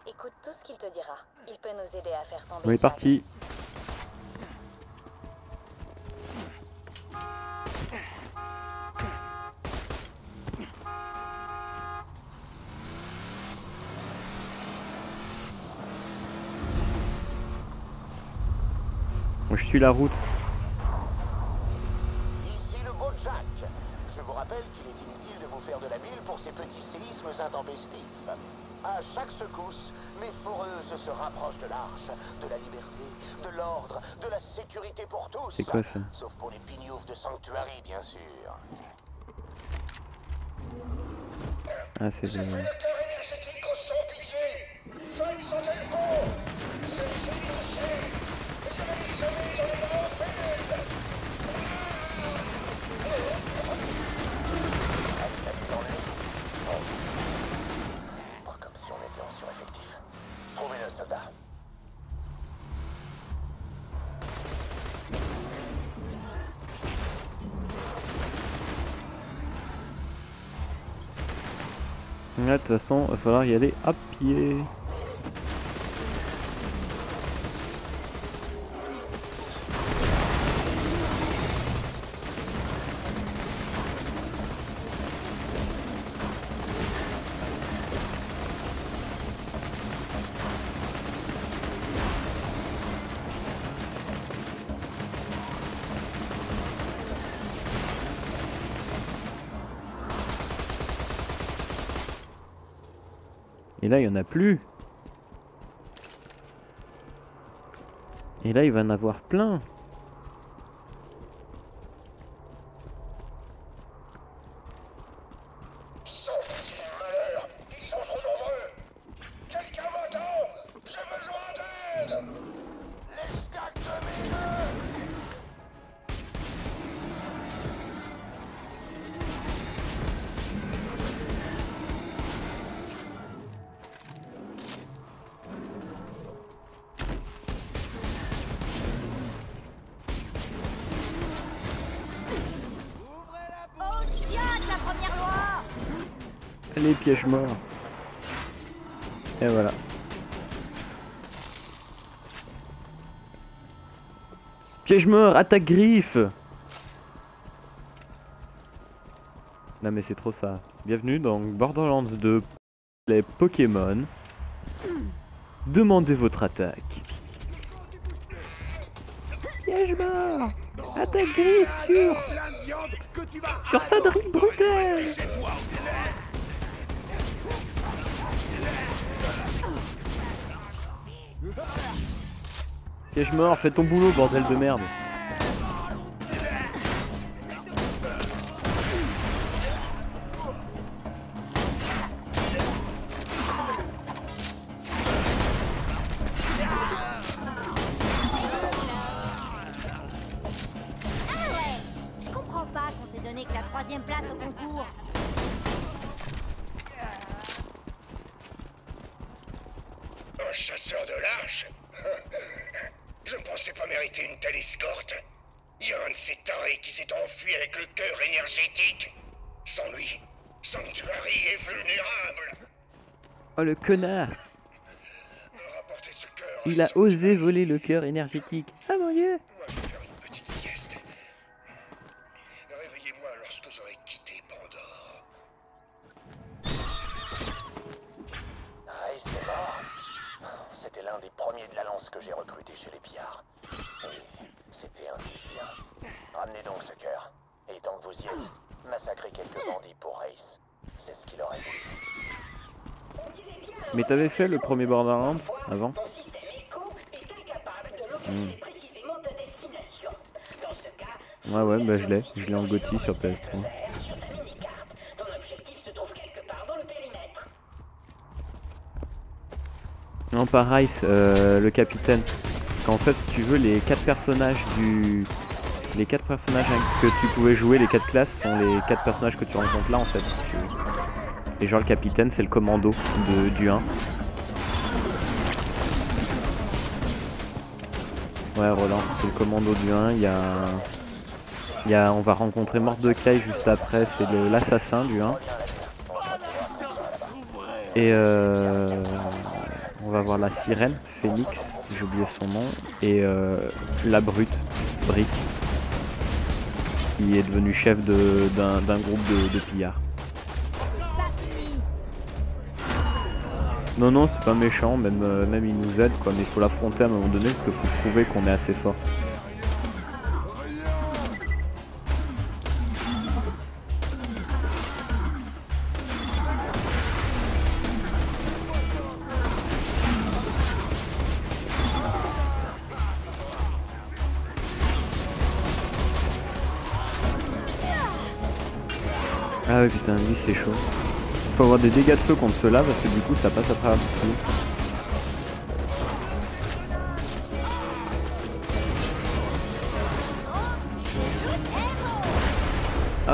Écoute tout ce qu'il te dira. Il peut nous aider à faire tomber. On est parti. Moi je suis la route. Ici le beau Jack. Je vous rappelle qu'il est inutile de vous faire de la bile pour ces petits séismes intempestifs. À chaque secousse, mes foreuses se rapprochent de l'arche, de la liberté, de l'ordre, de la sécurité pour tous. C'est quoi ça? Sauf pour les pignoufs de Sanctuary, bien sûr. Ah, c'est J'ai fait génial. le cœur énergétique au sans pitié. Faites sauter le pont. C'est bouché. Je vais les semer dans les grands fêtes. Ça les ennuie. Bon, c'est pas comme si on était en sureffectif. Trouvez-le, soldat. Là, de toute façon, il va falloir y aller à pied. Et là, il n'y en a plus. Et là, il va en avoir plein. Sans pitié, malheur. Ils sont trop nombreux. Quelqu'un m'entend? J'ai besoin d'aide. Les stacks de mes gueules. Les pièges morts. Et voilà. Piège mort, attaque griffe. Non mais c'est trop ça. Bienvenue dans Borderlands 2, les Pokémon. Demandez votre attaque. Piège mort, attaque griffe sur Cédric Brutel. Piège mort, fais ton boulot, bordel de merde. Je comprends pas qu'on t'ait donné que la 3e place au concours. Un chasseur de l'arche? Je ne pensais pas mériter une telle escorte. Il y a un de ces tarés qui s'est enfui avec le cœur énergétique. Sans lui, Sanctuary est vulnérable. Oh le connard! Il a osé voler le cœur énergétique. Ah mon dieu! Moi, je vais faire une petite sieste. Réveillez-moi lorsque j'aurai quitté Pandore. Ray, c'est mort. C'était l'un des premiers de la lance que j'ai recruté chez les pillards. Et c'était un type bien. Ramenez donc ce cœur. Et tant que vous y êtes, massacrez quelques bandits pour Race. C'est ce qu'il aurait voulu. Mais t'avais fait le premier Borderlands avant? Ton système écho est incapable de localiser précisément ta destination. Dans ce cas, Ouais, bah je l'ai en Gotti sur PS3. sur ta mini-carte. Ton objectif se trouve quelque part dans le périmètre. Non, pas Rice, le capitaine. En fait, si tu veux, les 4 personnages que tu pouvais jouer, les 4 classes, sont les 4 personnages que tu rencontres là en fait. Si tu veux. Et genre le capitaine, c'est le commando du 1. Ouais, Roland, c'est le commando du 1. On va rencontrer Mordecai juste après, c'est l'assassin du 1. Et on va voir la sirène, Phoenix, j'ai oublié son nom, et la brute, Brick, qui est devenu chef d'un groupe de pillards. Non, c'est pas méchant, même il nous aide quoi, mais il faut l'affronter à un moment donné parce qu'il faut prouver qu'on est assez fort. Ah ouais putain, lui c'est chaud. Faut avoir des dégâts de feu contre ceux-là parce que du coup ça passe à travers tout.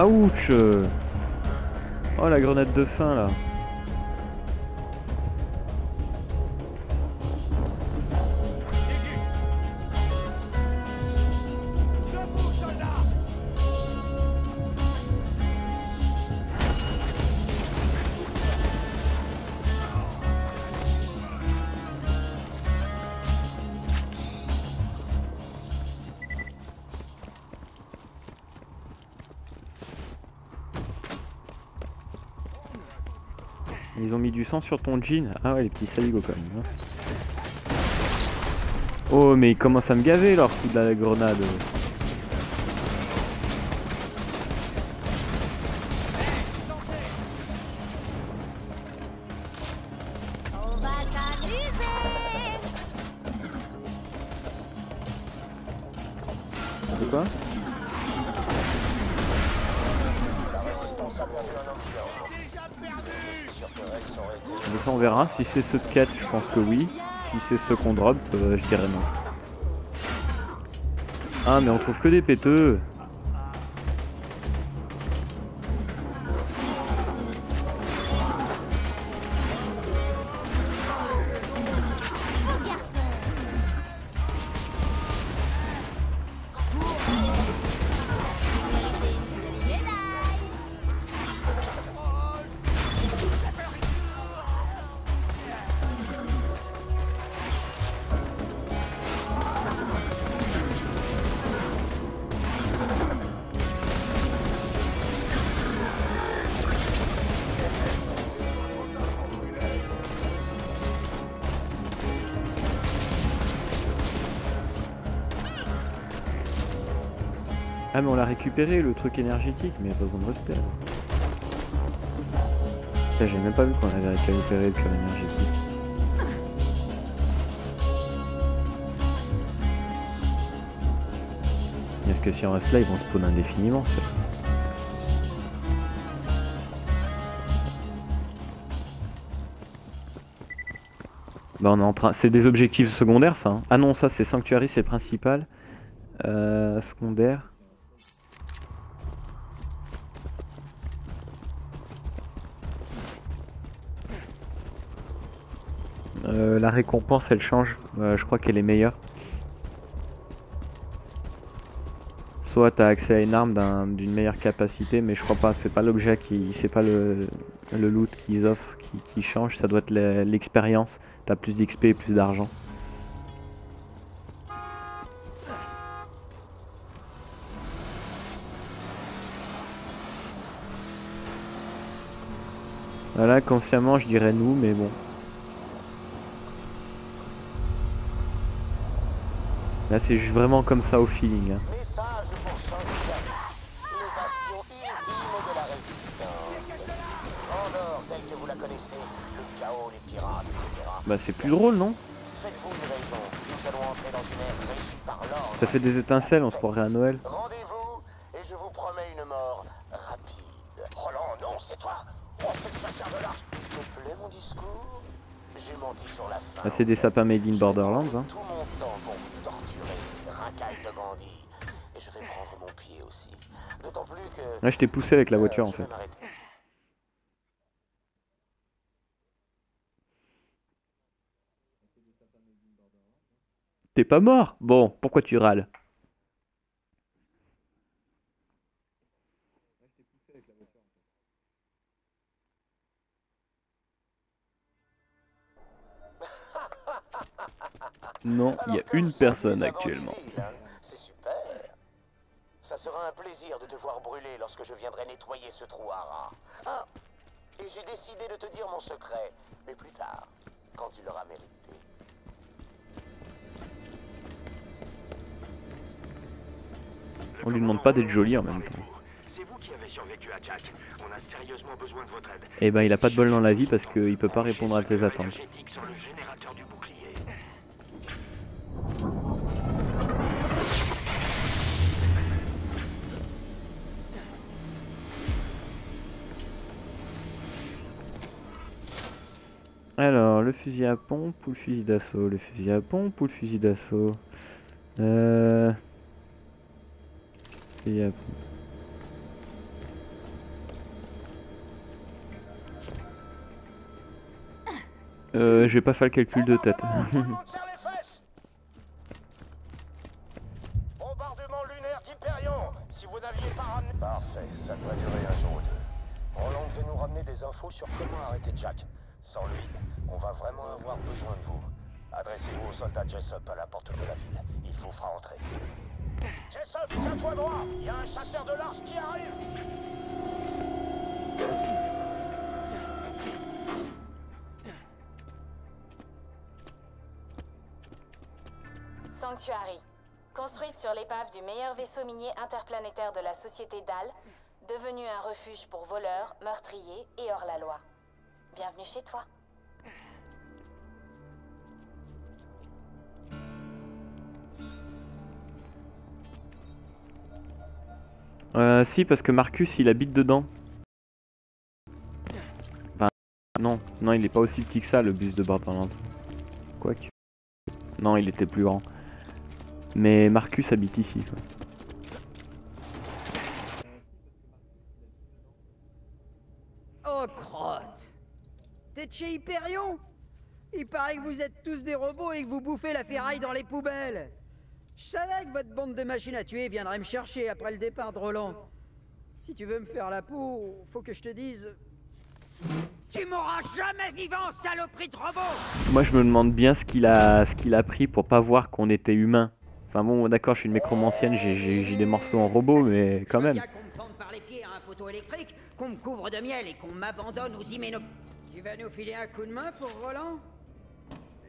Ouch! Oh la grenade de fin là. Ils ont mis du sang sur ton jean. Ah ouais, les petits saligots quand même. Hein. Oh, mais ils commencent à me gaver leur coup de la grenade. C'est quoi? Donc on verra, si c'est ceux de quête, je pense que oui. Si c'est ceux qu'on drop, je dirais non. Ah mais on trouve que des péteux. Ah mais on l'a récupéré le truc énergétique, mais il n'y a pas besoin de rester là. J'ai même pas vu qu'on avait récupéré le cœur énergétique. Est-ce que si on reste là, ils vont spawn indéfiniment ça. Bah on est en train. C'est des objectifs secondaires ça. Hein. Ah non, ça c'est Sanctuary, c'est le principal. Secondaire. La récompense elle change, je crois qu'elle est meilleure. Soit t'as accès à une arme d'une meilleure capacité, mais je crois pas, c'est pas l'objet qui. C'est pas le loot qu'ils offrent qui change, ça doit être l'expérience. T'as plus d'XP et plus d'argent. Voilà, consciemment je dirais nous, mais bon. Là c'est juste vraiment comme ça au feeling. Hein. Message pour Sanctuary, le bastion ultime de la résistance. Pandore telle que vous la connaissez, le chaos, les pirates, etc. Bah c'est plus drôle, non? Faites-vous une raison, nous allons entrer dans une ère régie par l'ordre. Ça fait des étincelles, on se croirait à Noël. Rendez-vous, et je vous promets une mort rapide. Roland, non, c'est toi. Oh, c'est le chasseur de l'arche. Il te plaît mon discours? J'ai menti sur la fin. Ah, c'est des sapins made in Borderlands. Hein. Tout mon temps pour vous torturer, racaille de bandits. Et je vais prendre mon pied aussi. D'autant plus que... Là, je t'ai poussé avec la voiture en fait. T'es pas mort? Bon, pourquoi tu râles? Non, il y a une personne actuellement. C'est super. Ça sera un plaisir de te voir brûler lorsque je viendrai nettoyer ce trou à rats. Ah, et j'ai décidé de te dire mon secret, mais plus tard, quand tu l'auras mérité. On lui demande pas d'être joli en même temps. C'est vous qui avez survécu à Jack. On a sérieusement besoin de votre aide. Eh ben il a pas de bol dans la vie parce qu'il peut pas répondre à tes attentes. Sur le générateur du bouclier. Alors, le fusil à pompe ou le fusil d'assaut? Le fusil à pompe ou le fusil d'assaut? Fusil à pompe. J'ai pas fait le calcul de tête. Bombardement lunaire d'Hyperion. Si vous n'aviez pas ramené... Parfait, ça devrait durer un jour ou deux. Roland devait nous ramener des infos sur comment arrêter Jack. Sans lui, on va vraiment avoir besoin de vous. Adressez-vous au soldat Jessup à la porte de la ville. Il vous fera entrer. Jessup, tiens-toi droit. Il y a un chasseur de l'arche qui arrive. Sanctuary. Construite sur l'épave du meilleur vaisseau minier interplanétaire de la société DAL, devenu un refuge pour voleurs, meurtriers et hors-la-loi. Bienvenue chez toi. Si, parce que Marcus il habite dedans. Enfin, non, il est pas aussi petit que ça le bus de Borderlands. Quoique. Non, il était plus grand. Mais Marcus habite ici. Quoi. Oh crotte! T'es de chez Hyperion? Il paraît que vous êtes tous des robots et que vous bouffez la ferraille dans les poubelles. Je savais que votre bande de machines à tuer viendrait me chercher après le départ de Roland. Si tu veux me faire la peau, faut que je te dise... Tu m'auras jamais vivant, saloperie de robot! Moi je me demande bien ce qu'il a pris pour pas voir qu'on était humain. Enfin bon, d'accord, je suis une nécromancienne, j'ai des morceaux en robot, mais quand même. Bien qu'on me pende par les pieds à un poteau électrique, qu'on me couvre de miel et qu'on m'abandonne aux hyméno... Tu vas nous filer un coup de main pour Roland?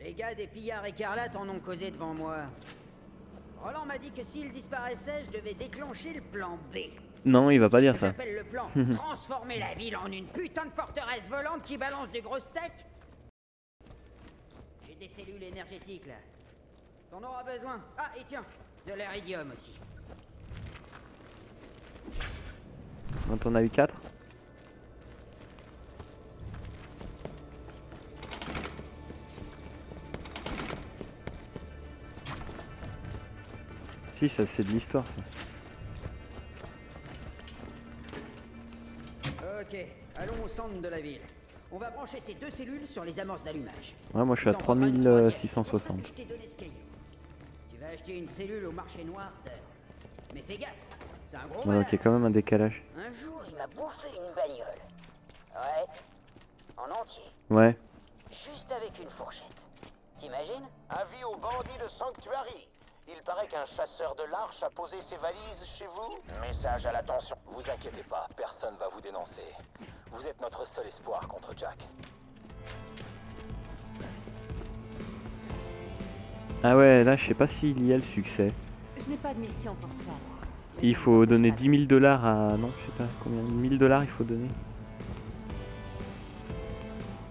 Les gars des pillards écarlates en ont causé devant moi. Roland m'a dit que s'il disparaissait, je devais déclencher le plan B. Non, il va pas dire ça. J'appelle le plan transformer la ville en une putain de forteresse volante qui balance du gros steak. J'ai des cellules énergétiques là. T'en auras besoin. Ah, et tiens, de l'iridium aussi. Donc on a eu 4. Si, ça c'est de l'histoire ça. Ok, allons au centre de la ville. On va brancher ces deux cellules sur les amorces d'allumage. Ouais, moi je suis à 3660. Tu vas acheter une cellule au marché noir d'heure. Mais fais gaffe, c'est un gros Ouais, donc il y a quand même un décalage. Un jour, il m'a bouffé une bagnole. Ouais. En entier. Ouais. Juste avec une fourchette. T'imagines? Avis aux bandits de Sanctuary. Il paraît qu'un chasseur de l'Arche a posé ses valises chez vous. Message à l'attention. Vous inquiétez pas, personne va vous dénoncer. Vous êtes notre seul espoir contre Jack. Ah ouais, là je sais pas s'il y a le succès. Je n'ai pas de mission pour toi. Il faut donner 10 000 $ à... Non, je sais pas combien. 1000 $ il faut donner.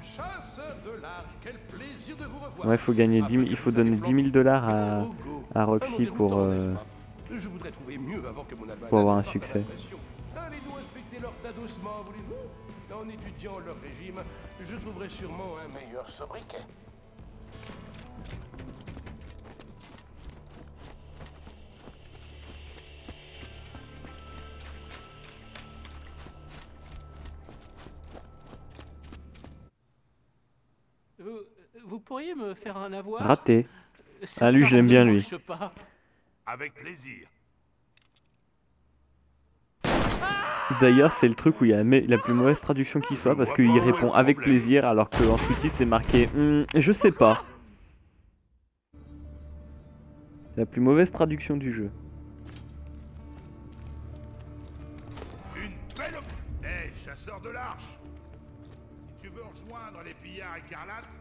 Chasseur de l'Arche, quel plaisir de vous revoir. Ouais, faut gagner 10 000... il faut donner 10 000 $ à Roxy pour avoir un succès. Allez-nous inspecter leur tas doucement, voulez-vous? En étudiant leur régime, je trouverai sûrement un meilleur sobriquet. Vous pourriez me faire un avoir? Raté. Ah lui je l'aime bien lui. Avec plaisir. D'ailleurs c'est le truc où il y a la plus mauvaise traduction qui soit parce qu'il répond avec plaisir alors qu'en sous-titre c'est marqué je sais pas. La plus mauvaise traduction du jeu. Une belle... Hey, chasseur de l'Arche! Si tu veux rejoindre les pillards écarlates,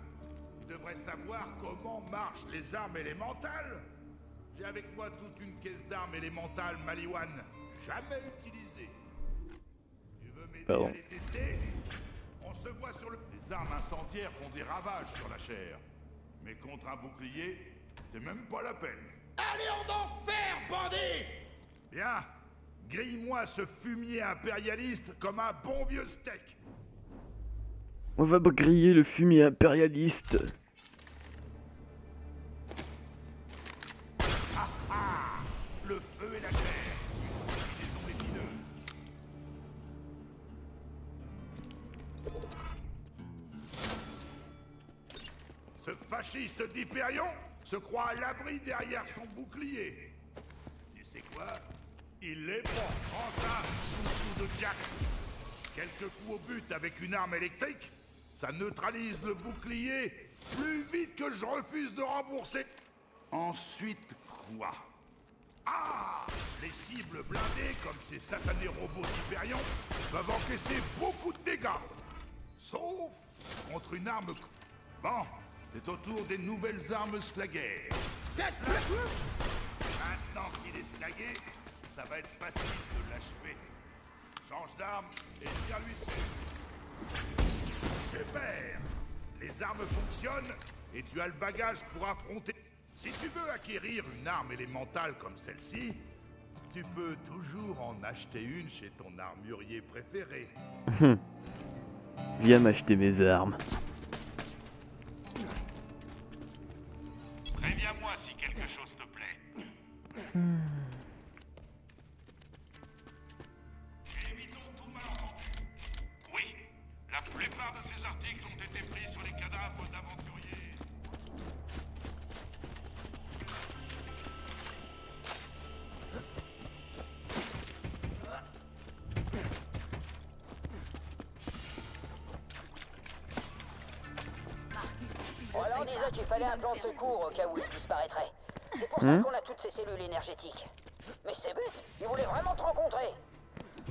tu devrais savoir comment marchent les armes élémentales. J'ai avec moi toute une caisse d'armes élémentales Maliwan, jamais utilisée. Tu veux m'aider à les tester? On se voit sur le... Les armes incendiaires font des ravages sur la chair. Mais contre un bouclier, c'est même pas la peine. Allez en enfer, bandit! Bien, grille-moi ce fumier impérialiste comme un bon vieux steak. On va griller le fumier impérialiste. Ah ah! Le feu et la chair. Ils sont épineux. Ce fasciste d'Hyperion se croit à l'abri derrière son bouclier. Tu sais quoi? Il les prend. Prends ça, chouchou de Jack. Quelques coups au but avec une arme électrique, ça neutralise le bouclier plus vite que je refuse de rembourser. Ensuite, quoi? Ah! Les cibles blindées, comme ces satanés robots d'Hyperion, peuvent encaisser beaucoup de dégâts. Sauf contre une arme... Bon, c'est au tour des nouvelles armes slaguer. Maintenant qu'il est slagué, ça va être facile de l'achever. Change d'arme et tire-lui dessus. Super! Les armes fonctionnent et tu as le bagage pour affronter... Si tu veux acquérir une arme élémentale comme celle-ci, tu peux toujours en acheter une chez ton armurier préféré. Viens m'acheter mes armes. Préviens-moi si quelque chose te plaît. Évitons tout malentendu. Oui, la plupart de ces articles ont été pris sur les cadavres d'aventuriers. Roland disait qu'il fallait un plan de secours au cas où il disparaîtrait. C'est pour ça qu'on a toutes ces cellules énergétiques. Mais c'est bête, il voulait vraiment te rencontrer.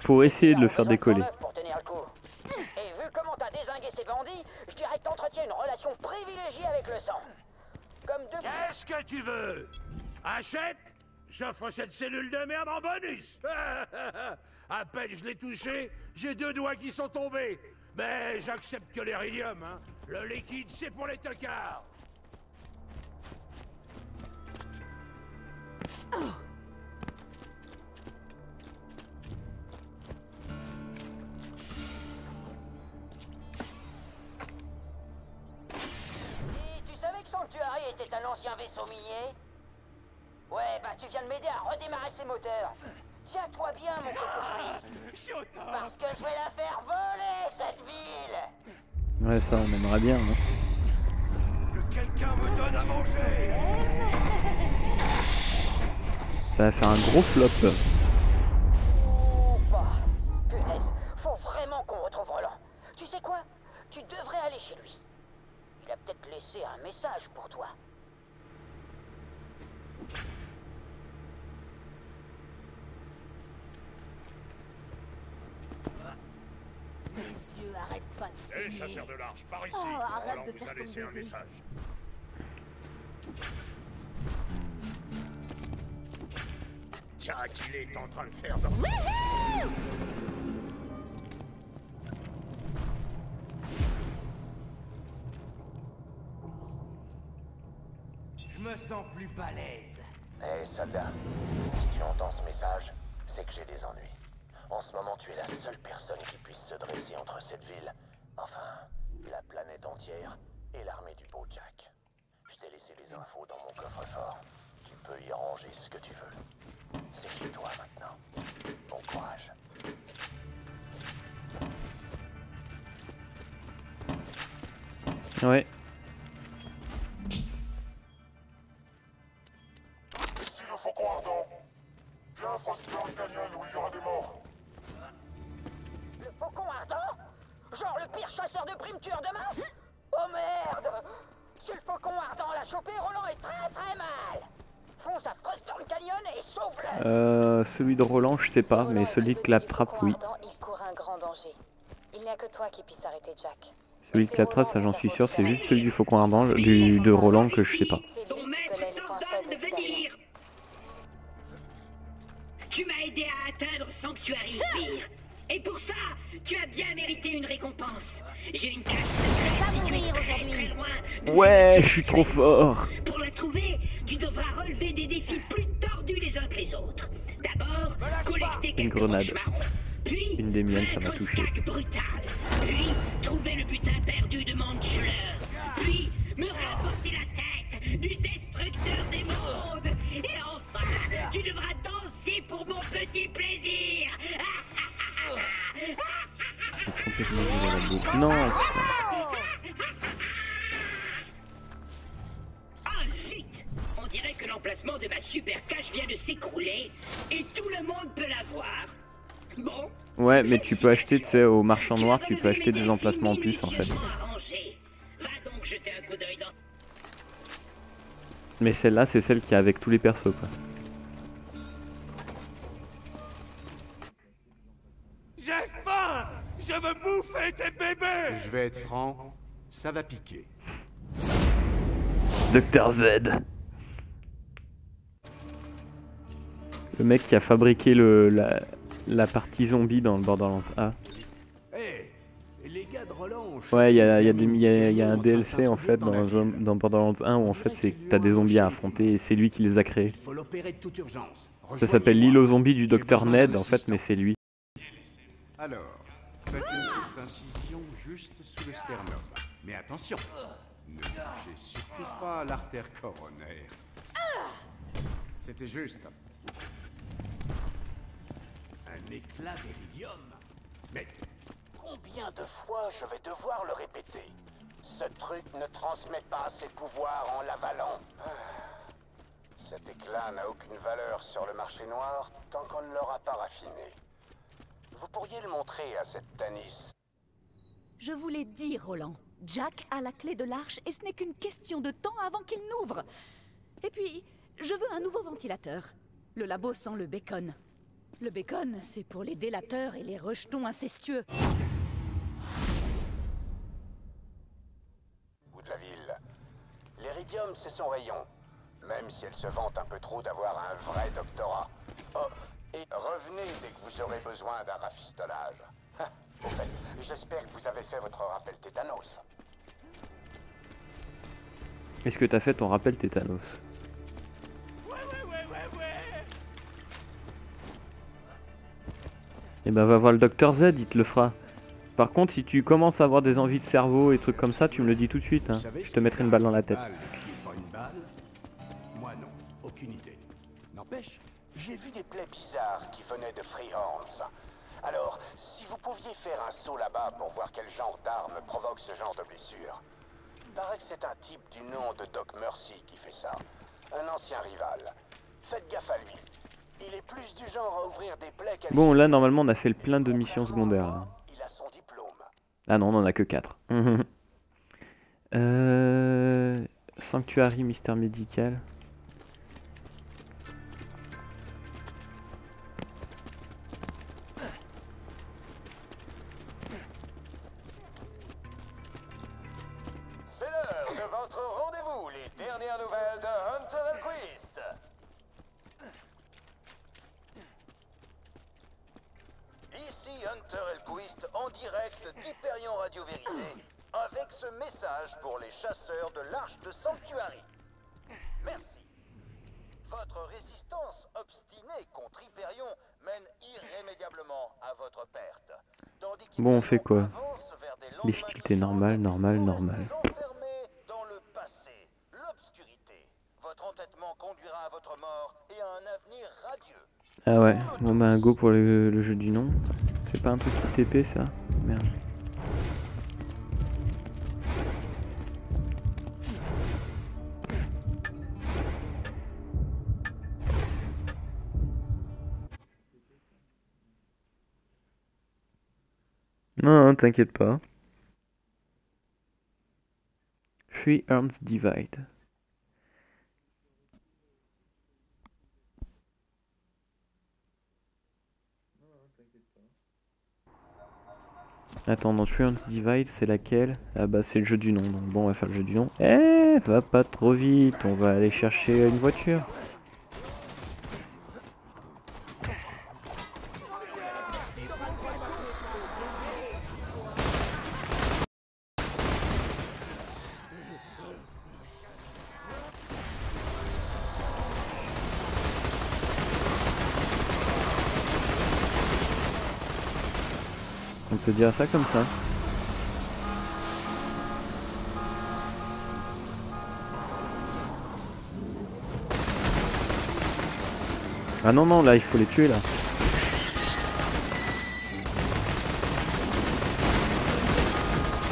Faut essayer de le faire décoller. Pour tenir le coup. Et vu comment t'as dézingué ces bandits, je dirais que t'entretiens une relation privilégiée avec le sang. Comme deux... Qu'est-ce que tu veux? Achète? J'offre cette cellule de merde en bonus. À peine je l'ai touché, j'ai 2 doigts qui sont tombés. Mais j'accepte que l'éridium, hein. Le liquide, c'est pour les tocards. Et tu savais que Sanctuary était un ancien vaisseau minier? Ouais, bah tu viens de m'aider à redémarrer ses moteurs. Tiens-toi bien, mon cocochon. Parce que je vais la faire voler, cette ville. Ouais, ça, on aimerait bien. Hein. Que quelqu'un me donne à manger. Ça va faire un gros flop. Oh, bah, punaise, faut vraiment qu'on retrouve Roland. Tu sais quoi? Tu devrais peut-être laissé un message pour toi. Tes yeux arrêtent pas de saigner. Hé, chasseur de l'arche, par ici. Oh, arrête Roland de vous faire a laissé un tomber. message. Jack, il est en train de faire dans... Je me sens plus balèze. Hé, soldat, si tu entends ce message, c'est que j'ai des ennuis. En ce moment, tu es la seule personne qui puisse se dresser entre cette ville, enfin, la planète entière, et l'armée du beau Jack. Je t'ai laissé les infos dans mon coffre-fort. Tu peux y ranger ce que tu veux. C'est chez toi maintenant. Bon courage. Ouais. Ici le Faucon Ardent. Viens à Frostburn Canyon où il y aura des morts. Le Faucon Ardent? Genre le pire chasseur de primes tueur de masse? Oh merde! Si le Faucon Ardent l'a chopé, Roland est très très mal! Fonce à Frostburn Canyon et sauve-le! Celui de Roland, je sais pas, mais celui de Claptrap, oui. Il court un grand danger. Il n'y a que toi qui puisse arrêter Jack. Celui de Claptrap, ça j'en suis sûr, c'est juste celui du Faucon Ardent, de Roland que je sais pas. C'est lui qui connaît les points faibles du barrière. Tu m'as aidé à atteindre Sanctuary Spire. Et pour ça, tu as bien mérité une récompense. J'ai une cache secrète située très très loin. Ouais, je suis trop fort. Pour la trouver, tu devras relever des défis plus tordus les uns que les autres. D'abord, collecter Une quelques grenade. roches marrons. Puis, Une des miennes, ça m'a vaincre touché. Skag brutal. Puis, trouver le butin perdu de Manchler. Puis, me rapporter la tête du destructeur des mondes. Et enfin, tu devras danser pour mon petit plaisir. Complètement viré la boucle. Non. Ah zut! On dirait que l'emplacement de ma super cache vient de s'écrouler et tout le monde peut la voir. Bon. Ouais, mais tu peux acheter, tu sais, au marchand noir, tu peux acheter des emplacements en plus en fait. Va donc jeter un coup d'œil dans... Mais celle-là, c'est celle qui est avec tous les persos, quoi. J'ai faim! Je veux bouffer tes bébés! Je vais être franc, ça va piquer. Dr Z. Le mec qui a fabriqué la partie zombie dans le Borderlands A. Hey, les gars de Roland. Ouais, il y a un DLC en fait dans Borderlands 1 où en fait c'est que t'as des zombies à affronter et c'est lui qui les a créés. Faut l'opérer de toute urgence. Ça s'appelle l'île aux zombies du Dr Ned en fait, mais c'est lui. Alors, faites une petite incision juste sous le sternum. Mais attention, ne touchez surtout pas à l'artère coronaire. C'était juste un éclat d'iridium. Mais combien de fois je vais devoir le répéter? Ce truc ne transmet pas ses pouvoirs en l'avalant. Cet éclat n'a aucune valeur sur le marché noir tant qu'on ne l'aura pas raffiné. Vous pourriez le montrer à cette Tanis. Je vous l'ai dit, Roland. Jack a la clé de l'arche et ce n'est qu'une question de temps avant qu'il n'ouvre. Et puis, je veux un nouveau ventilateur. Le labo sans le bacon. Le bacon, c'est pour les délateurs et les rejetons incestueux. Bout de la ville. L'iridium, c'est son rayon. Même si elle se vante un peu trop d'avoir un vrai doctorat. Oh, et revenez dès que vous aurez besoin d'un rafistolage. Au fait, j'espère que vous avez fait votre rappel tétanos. Est-ce que t'as fait ton rappel tétanos? Ouais. Et ben va voir le Dr Z, il te le fera. Par contre, si tu commences à avoir des envies de cerveau et trucs comme ça, tu me le dis tout de suite. Hein. Je te mettrai une balle dans la tête. Pas une balle? Moi non, aucune idée. N'empêche, j'ai vu des plaies bizarres qui venaient de Freehorns. Alors, si vous pouviez faire un saut là-bas pour voir quel genre d'arme provoque ce genre de blessure. Paraît que c'est un type du nom de Doc Mercy qui fait ça. Un ancien rival. Faites gaffe à lui. Il est plus du genre à ouvrir des plaies qu'à... Bon, là, normalement, on a fait le plein de missions secondaires. Là. Il a son diplôme. Ah non, on en a que 4. Sanctuary mystère médical. C'est l'heure de votre rendez-vous, les dernières nouvelles de Hunter Elquist. Ici Hunter Elquist en direct d'Hyperion Radio Vérité avec ce message pour les chasseurs de l'Arche de Sanctuary. Merci. Votre résistance obstinée contre Hyperion mène irrémédiablement à votre perte. Bon, on fait quoi? Difficulté normale, normale, normale. Dans le passé, l'obscurité. Votre entêtement conduira à votre mort et à un avenir radieux. Ah ouais, bon bah un go pour le jeu du nom. C'est pas un truc qui TP ça? Merde. Non, t'inquiète pas. Three Arms Divide. Attends, dans Three Arms Divide, c'est laquelle? Ah bah c'est le jeu du nom, donc bon on va faire le jeu du nom. Eh, va pas trop vite, on va aller chercher une voiture. On peut dire ça comme ça. Ah non non, là il faut les tuer là.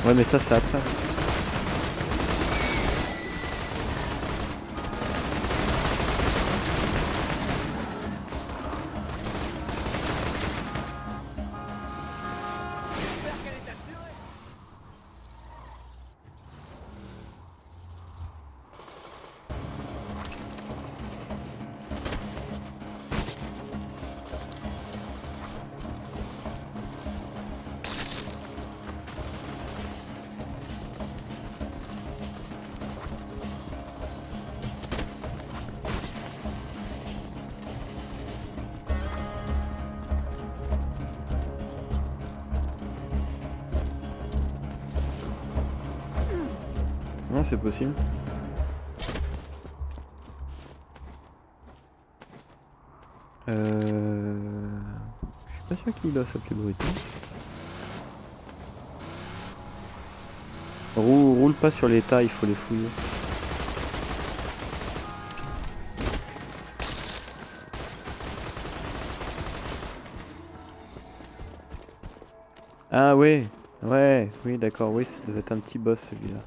Ouais mais ça c'est après. Non, c'est possible. Je suis pas sûr qu'il doit s'appeler Brutus. Roule pas sur les tas, il faut les fouiller. Ah ouais, ouais, oui d'accord, oui, ça devait être un petit boss celui-là.